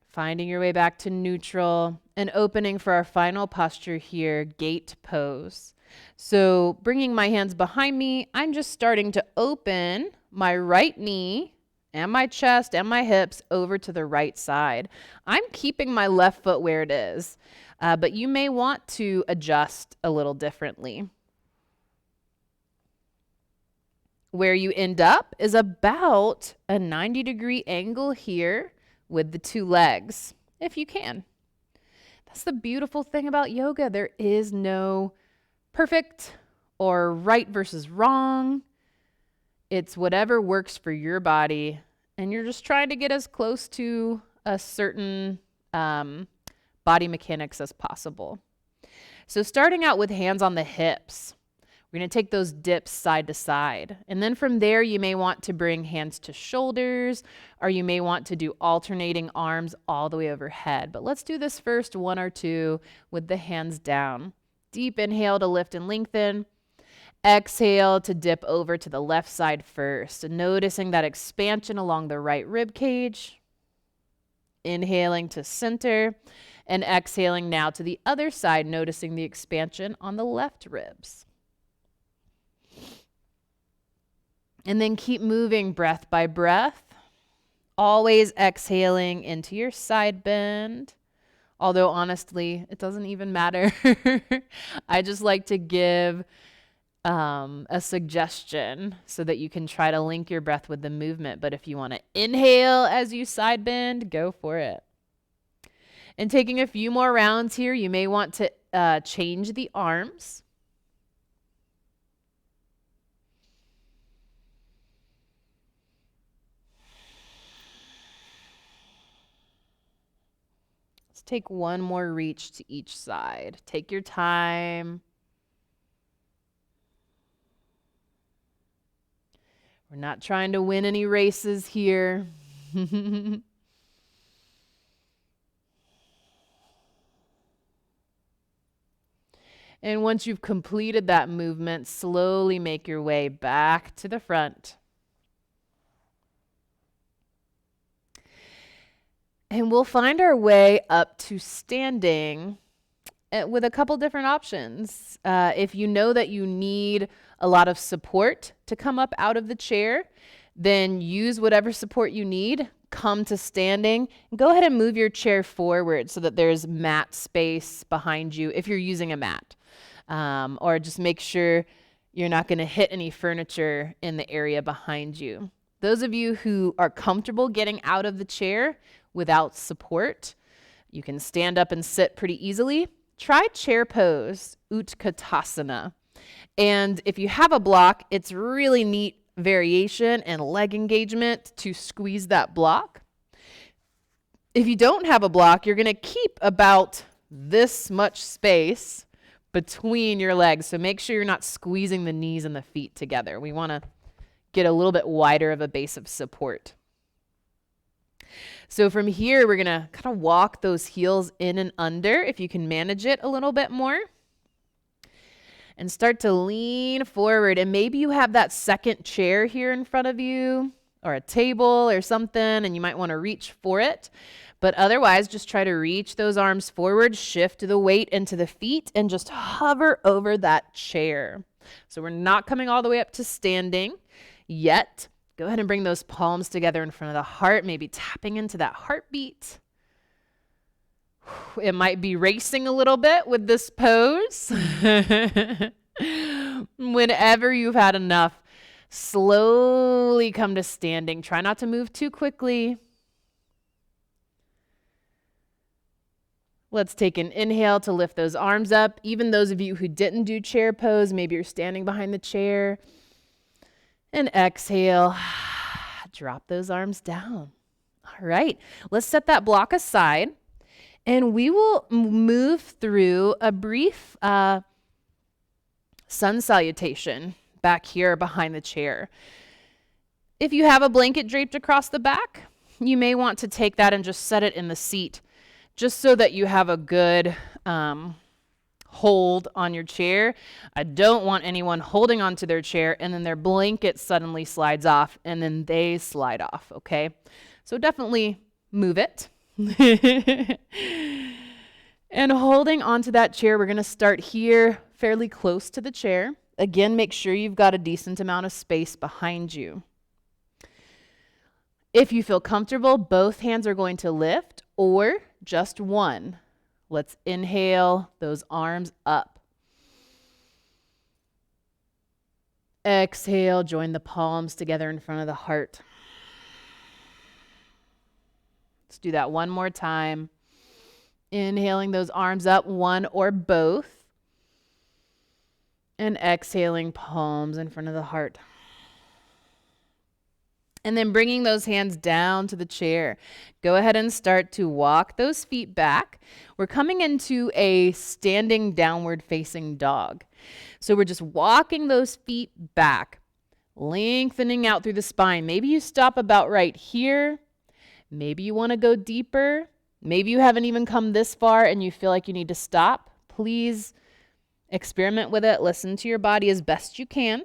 Finding your way back to neutral and opening for our final posture here, gate pose. So bringing my hands behind me, I'm just starting to open my right knee and my chest and my hips over to the right side. I'm keeping my left foot where it is, but you may want to adjust a little differently. Where you end up is about a 90-degree angle here with the two legs, if you can. That's the beautiful thing about yoga. There is no perfect or right versus wrong. It's whatever works for your body, and you're just trying to get as close to a certain body mechanics as possible. So starting out with hands on the hips, we're going to take those dips side to side. And then from there, you may want to bring hands to shoulders, or you may want to do alternating arms all the way overhead. But let's do this first, 1 or 2, with the hands down. Deep inhale to lift and lengthen. Exhale to dip over to the left side first, and noticing that expansion along the right rib cage. Inhaling to center, and exhaling now to the other side, noticing the expansion on the left ribs. And then keep moving breath by breath, always exhaling into your side bend. Although honestly, it doesn't even matter. I just like to give a suggestion so that you can try to link your breath with the movement. But if you want to inhale as you side bend, go for it. And taking a few more rounds here, you may want to change the arms. Take one more reach to each side. Take your time. We're not trying to win any races here. And once you've completed that movement, slowly make your way back to the front. And we'll find our way up to standing with a couple different options. If you know that you need a lot of support to come up out of the chair, then use whatever support you need. Come to standing. Go ahead and move your chair forward so that there's mat space behind you if you're using a mat. Or just make sure you're not going to hit any furniture in the area behind you. Those of you who are comfortable getting out of the chair without support, you can stand up and sit pretty easily. Try chair pose, Utkatasana. And if you have a block, it's really neat variation and leg engagement to squeeze that block. If you don't have a block, you're going to keep about this much space between your legs. So make sure you're not squeezing the knees and the feet together. We want to get a little bit wider of a base of support. So from here, we're going to kind of walk those heels in and under if you can manage it a little bit more. And start to lean forward. And maybe you have that second chair here in front of you or a table or something, and you might want to reach for it. But otherwise, just try to reach those arms forward, shift the weight into the feet, and just hover over that chair. So we're not coming all the way up to standing yet. Go ahead and bring those palms together in front of the heart, maybe tapping into that heartbeat. It might be racing a little bit with this pose. Whenever you've had enough, slowly come to standing. Try not to move too quickly. Let's take an inhale to lift those arms up. Even those of you who didn't do chair pose, maybe you're standing behind the chair. And exhale, drop those arms down. All right, let's set that block aside. And we will move through a brief sun salutation back here behind the chair. If you have a blanket draped across the back, you may want to take that and just set it in the seat, just so that you have a good hold on your chair. I don't want anyone holding onto their chair and then their blanket suddenly slides off and then they slide off, okay? So definitely move it. And holding onto that chair, we're going to start here fairly close to the chair. Again, make sure you've got a decent amount of space behind you. If you feel comfortable, both hands are going to lift or just one. Let's inhale those arms up. Exhale, join the palms together in front of the heart. Let's do that one more time. Inhaling those arms up, one or both. And exhaling, palms in front of the heart. And then bringing those hands down to the chair. Go ahead and start to walk those feet back. We're coming into a standing downward facing dog. So we're just walking those feet back, lengthening out through the spine. Maybe you stop about right here. Maybe you want to go deeper. Maybe you haven't even come this far and you feel like you need to stop. Please experiment with it. Listen to your body as best you can.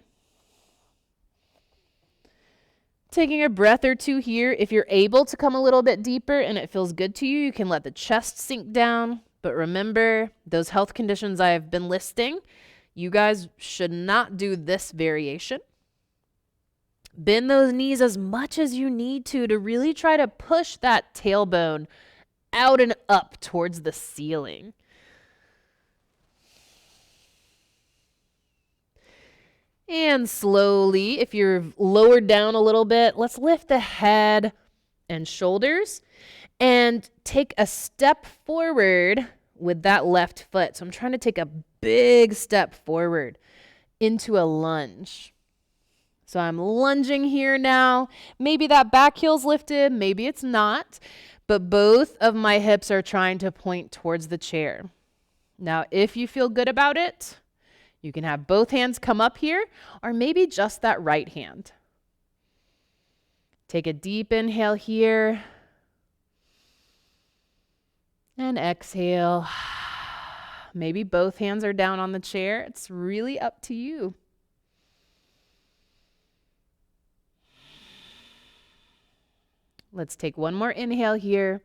Taking a breath or two here. If you're able to come a little bit deeper and it feels good to you, you can let the chest sink down. But remember, those health conditions I have been listing, you guys should not do this variation. Bend those knees as much as you need to really try to push that tailbone out and up towards the ceiling. And slowly, if you're lowered down a little bit, let's lift the head and shoulders and take a step forward with that left foot. So I'm trying to take a big step forward into a lunge. So I'm lunging here now. Maybe that back heel's lifted, maybe it's not, but both of my hips are trying to point towards the chair. Now, if you feel good about it, you can have both hands come up here, or maybe just that right hand. Take a deep inhale here. And exhale. Maybe both hands are down on the chair. It's really up to you. Let's take one more inhale here.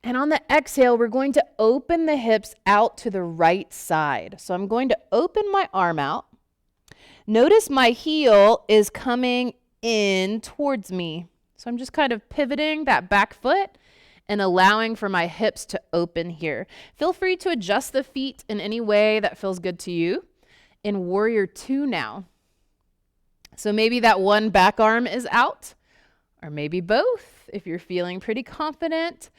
And on the exhale, we're going to open the hips out to the right side. So I'm going to open my arm out. Notice my heel is coming in towards me. So I'm just kind of pivoting that back foot and allowing for my hips to open here. Feel free to adjust the feet in any way that feels good to you. In Warrior 2 now. So maybe that one back arm is out, or maybe both. If you're feeling pretty confident,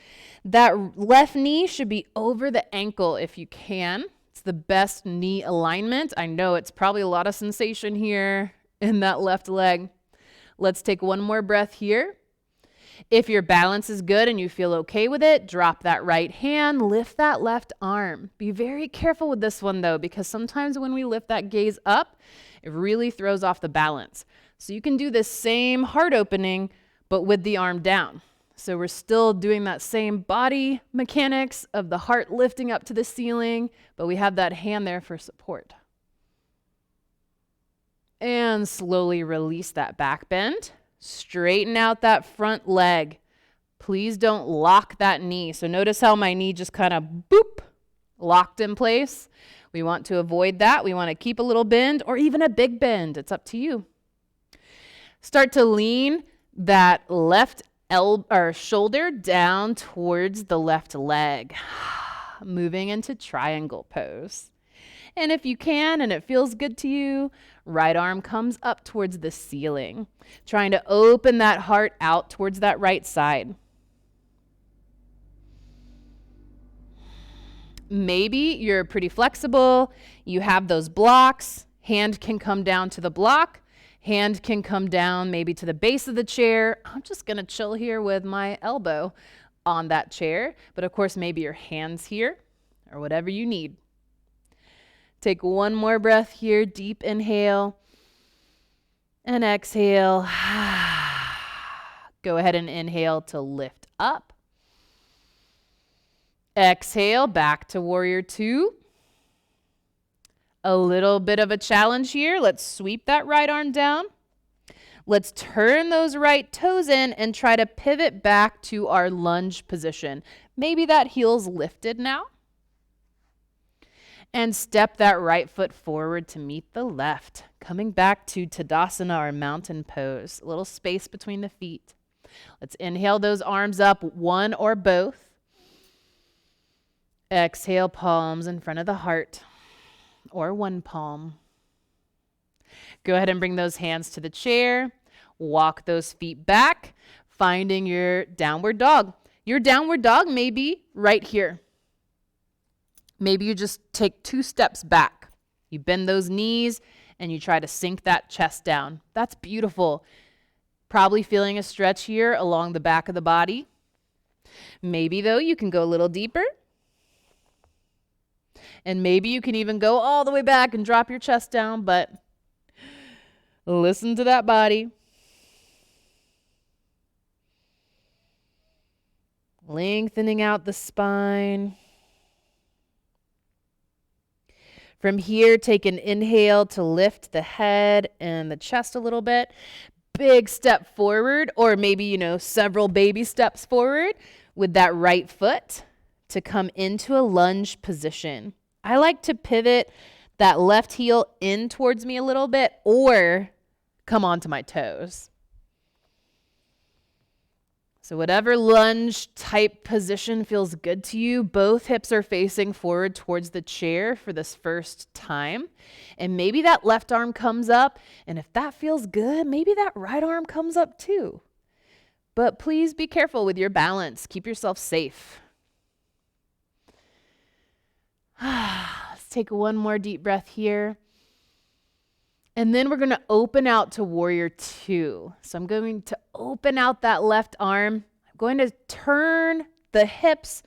that left knee should be over the ankle if you can. It's the best knee alignment. I know it's probably a lot of sensation here in that left leg. Let's take one more breath here. If your balance is good and you feel okay with it, drop that right hand, lift that left arm. Be very careful with this one though, because sometimes when we lift that gaze up, it really throws off the balance. So you can do this same heart opening, but with the arm down. So we're still doing that same body mechanics of the heart lifting up to the ceiling, but we have that hand there for support. And slowly release that back bend. Straighten out that front leg. Please don't lock that knee. So notice how my knee just kind of boop, locked in place. We want to avoid that. We want to keep a little bend or even a big bend. It's up to you. Start to lean that left shoulder down towards the left leg. Moving into triangle pose. And if you can and it feels good to you, right arm comes up towards the ceiling, trying to open that heart out towards that right side. Maybe you're pretty flexible. You have those blocks. Hand can come down to the block. Hand can come down maybe to the base of the chair. I'm just going to chill here with my elbow on that chair. But of course, maybe your hands here or whatever you need. Take one more breath here. Deep inhale and exhale. Go ahead and inhale to lift up. Exhale back to Warrior 2. A little bit of a challenge here. Let's sweep that right arm down. Let's turn those right toes in and try to pivot back to our lunge position. Maybe that heel's lifted now. And step that right foot forward to meet the left. Coming back to Tadasana or mountain pose. A little space between the feet. Let's inhale those arms up, one or both. Exhale, palms in front of the heart, or one palm. Go ahead and bring those hands to the chair. Walk those feet back, finding your downward dog. Your downward dog may be right here. Maybe you just take 2 steps back. You bend those knees and you try to sink that chest down. That's beautiful. Probably feeling a stretch here along the back of the body. Maybe, though, you can go a little deeper. And maybe you can even go all the way back and drop your chest down, but listen to that body. Lengthening out the spine. From here, take an inhale to lift the head and the chest a little bit. Big step forward, or maybe, several baby steps forward with that right foot to come into a lunge position. I like to pivot that left heel in towards me a little bit or come onto my toes. So whatever lunge type position feels good to you, both hips are facing forward towards the chair for this first time. And maybe that left arm comes up, and if that feels good, maybe that right arm comes up too. But please be careful with your balance. Keep yourself safe. Let's take one more deep breath here. And then we're going to open out to warrior 2. So I'm going to open out that left arm. I'm going to turn the hips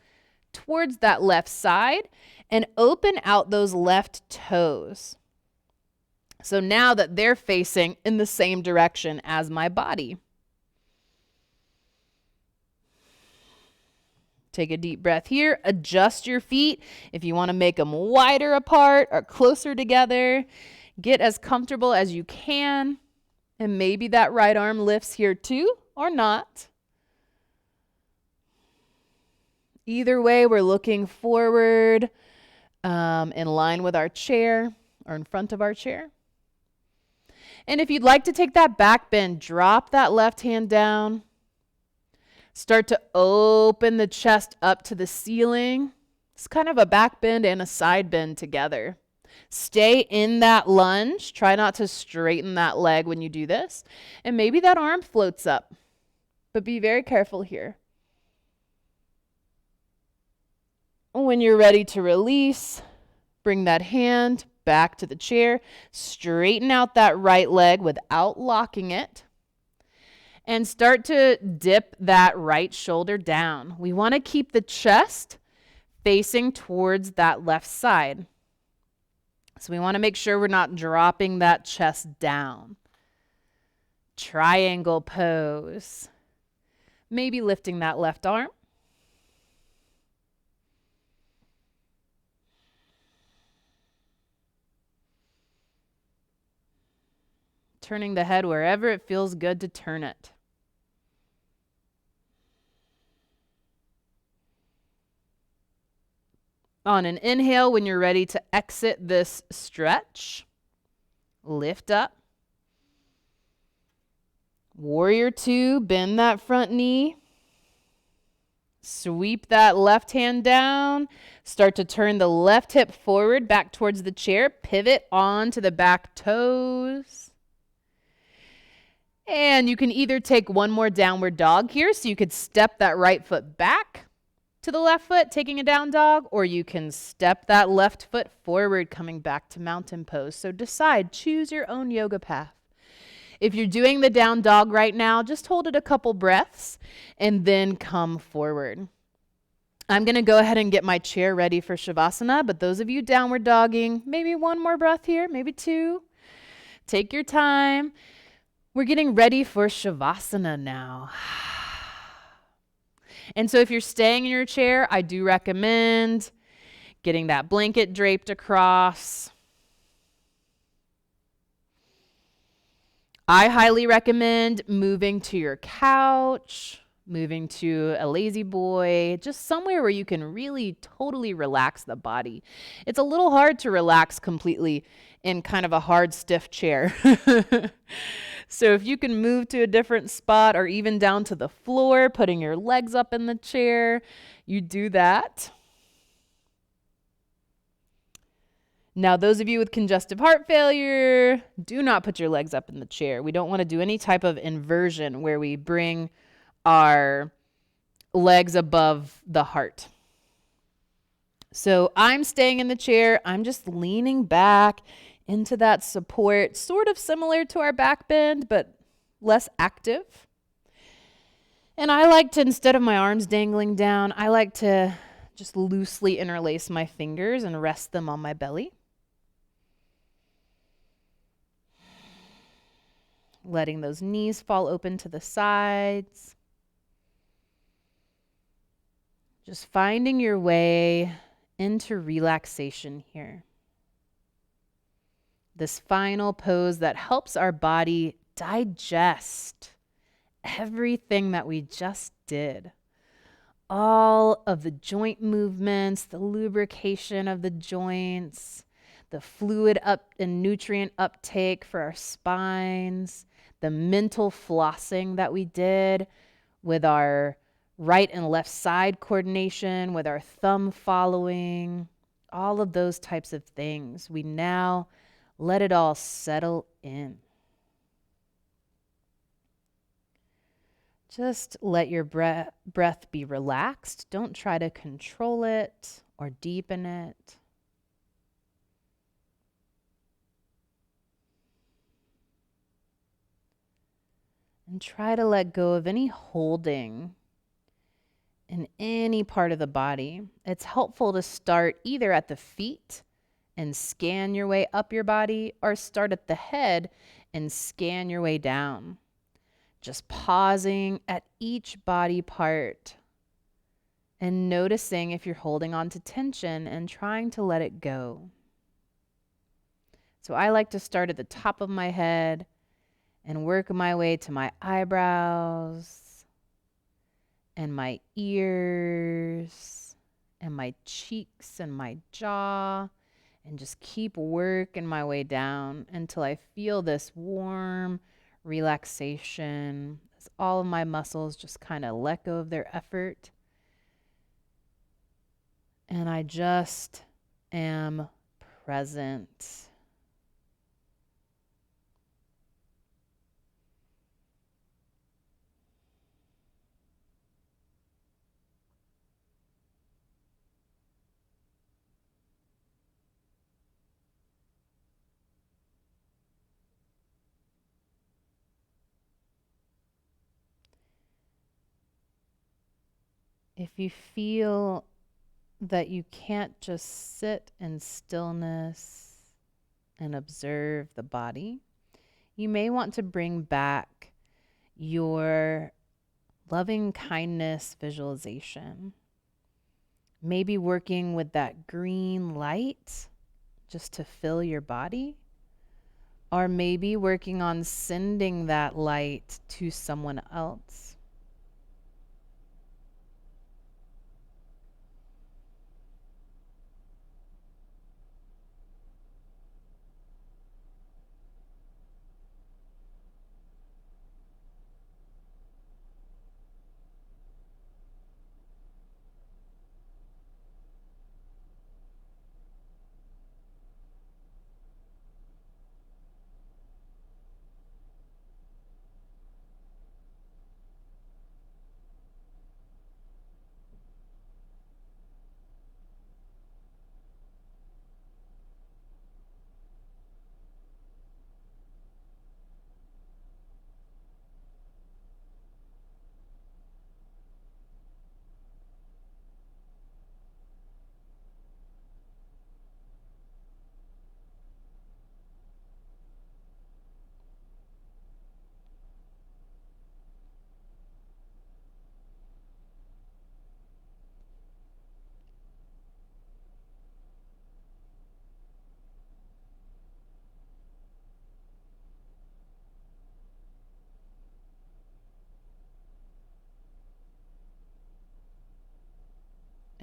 towards that left side and open out those left toes. So now that they're facing in the same direction as my body. Take a deep breath here. Adjust your feet if you want to make them wider apart or closer together. Get as comfortable as you can. And maybe that right arm lifts here too, or not. Either way, we're looking forward in line with our chair or in front of our chair. And if you'd like to take that back bend, drop that left hand down. Start to open the chest up to the ceiling. It's kind of a back bend and a side bend together. Stay in that lunge. Try not to straighten that leg when you do this. And maybe that arm floats up. But be very careful here. When you're ready to release, bring that hand back to the chair. Straighten out that right leg without locking it. And start to dip that right shoulder down. We want to keep the chest facing towards that left side. So we want to make sure we're not dropping that chest down. Triangle pose. Maybe lifting that left arm. Turning the head wherever it feels good to turn it. On an inhale, when you're ready to exit this stretch, lift up. Warrior 2, bend that front knee. Sweep that left hand down. Start to turn the left hip forward back towards the chair. Pivot onto the back toes. And you can either take one more downward dog here, so you could step that right foot back to the left foot, taking a down dog, or you can step that left foot forward, coming back to mountain pose. So decide, choose your own yoga path. If you're doing the down dog right now, just hold it a couple breaths and then come forward. I'm going to go ahead and get my chair ready for Shavasana, but those of you downward dogging, maybe one more breath here, maybe 2. Take your time. We're getting ready for Shavasana now. And so if you're staying in your chair, I do recommend getting that blanket draped across. I highly recommend moving to your couch, moving to a lazy boy, just somewhere where you can really totally relax the body. It's a little hard to relax completely in kind of a hard, stiff chair. So if you can move to a different spot or even down to the floor, putting your legs up in the chair, you do that. Now, those of you with congestive heart failure, do not put your legs up in the chair. We don't want to do any type of inversion where we bring our legs above the heart. So I'm staying in the chair. I'm just leaning back into that support, sort of similar to our back bend, but less active. And I like to, instead of my arms dangling down, I like to just loosely interlace my fingers and rest them on my belly. Letting those knees fall open to the sides. Just finding your way into relaxation here. This final pose that helps our body digest everything that we just did. All of the joint movements, the lubrication of the joints, the fluid up and nutrient uptake for our spines, the mental flossing that we did with our right and left side coordination, with our thumb following, all of those types of things. We now let it all settle in. Just let your breath be relaxed. Don't try to control it or deepen it. And try to let go of any holding in any part of the body. It's helpful to start either at the feet and scan your way up your body, or start at the head and scan your way down. Just pausing at each body part and noticing if you're holding on to tension and trying to let it go. So I like to start at the top of my head and work my way to my eyebrows and my ears and my cheeks and my jaw, and just keep working my way down until I feel this warm relaxation as all of my muscles just kind of let go of their effort. And I just am present. If you feel that you can't just sit in stillness and observe the body, you may want to bring back your loving kindness visualization. Maybe working with that green light just to fill your body, or maybe working on sending that light to someone else.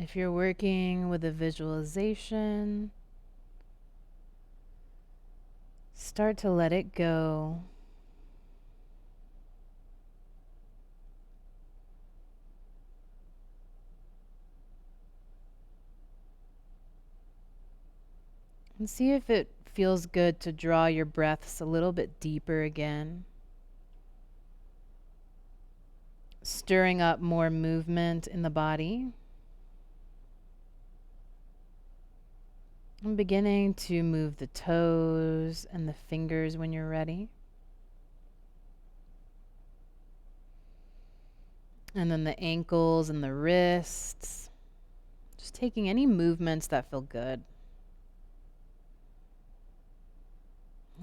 If you're working with a visualization, start to let it go. And see if it feels good to draw your breaths a little bit deeper again. Stirring up more movement in the body. And beginning to move the toes and the fingers when you're ready. And then the ankles and the wrists. Just taking any movements that feel good.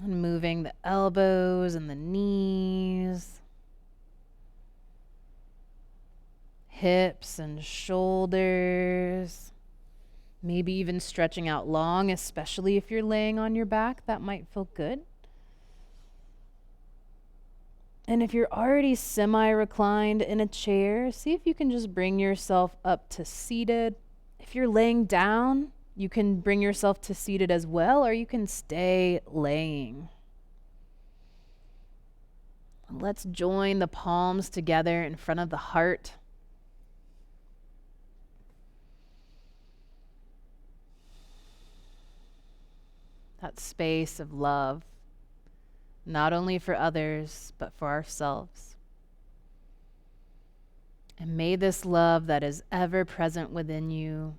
And moving the elbows and the knees. Hips and shoulders. Maybe even stretching out long, especially if you're laying on your back. That might feel good. And if you're already semi-reclined in a chair, see if you can just bring yourself up to seated. If you're laying down, you can bring yourself to seated as well, or you can stay laying. Let's join the palms together in front of the heart. That space of love, not only for others, but for ourselves. And may this love that is ever present within you,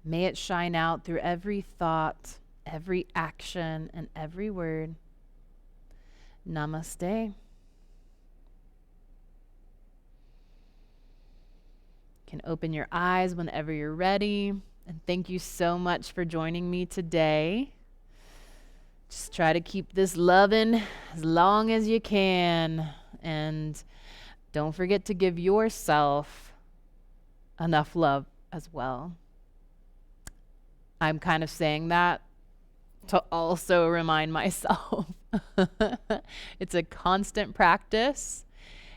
may it shine out through every thought, every action, and every word. Namaste. You can open your eyes whenever you're ready. And thank you so much for joining me today. Just try to keep this loving as long as you can. And don't forget to give yourself enough love as well. I'm kind of saying that to also remind myself. It's a constant practice.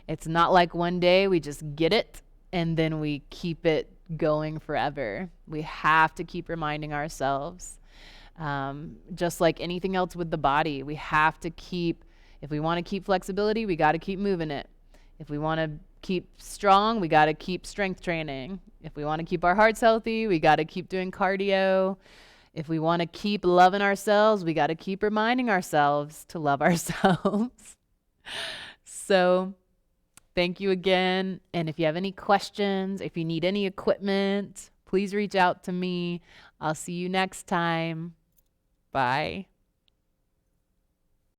It's not like one day we just get it and then we keep it going forever. We have to keep reminding ourselves. Just like anything else with the body, we have to keep, if we want to keep flexibility, we got to keep moving it. If we want to keep strong, we got to keep strength training. If we want to keep our hearts healthy, we got to keep doing cardio. If we want to keep loving ourselves, we got to keep reminding ourselves to love ourselves. So thank you again. And if you have any questions, if you need any equipment, please reach out to me. I'll see you next time. Bye.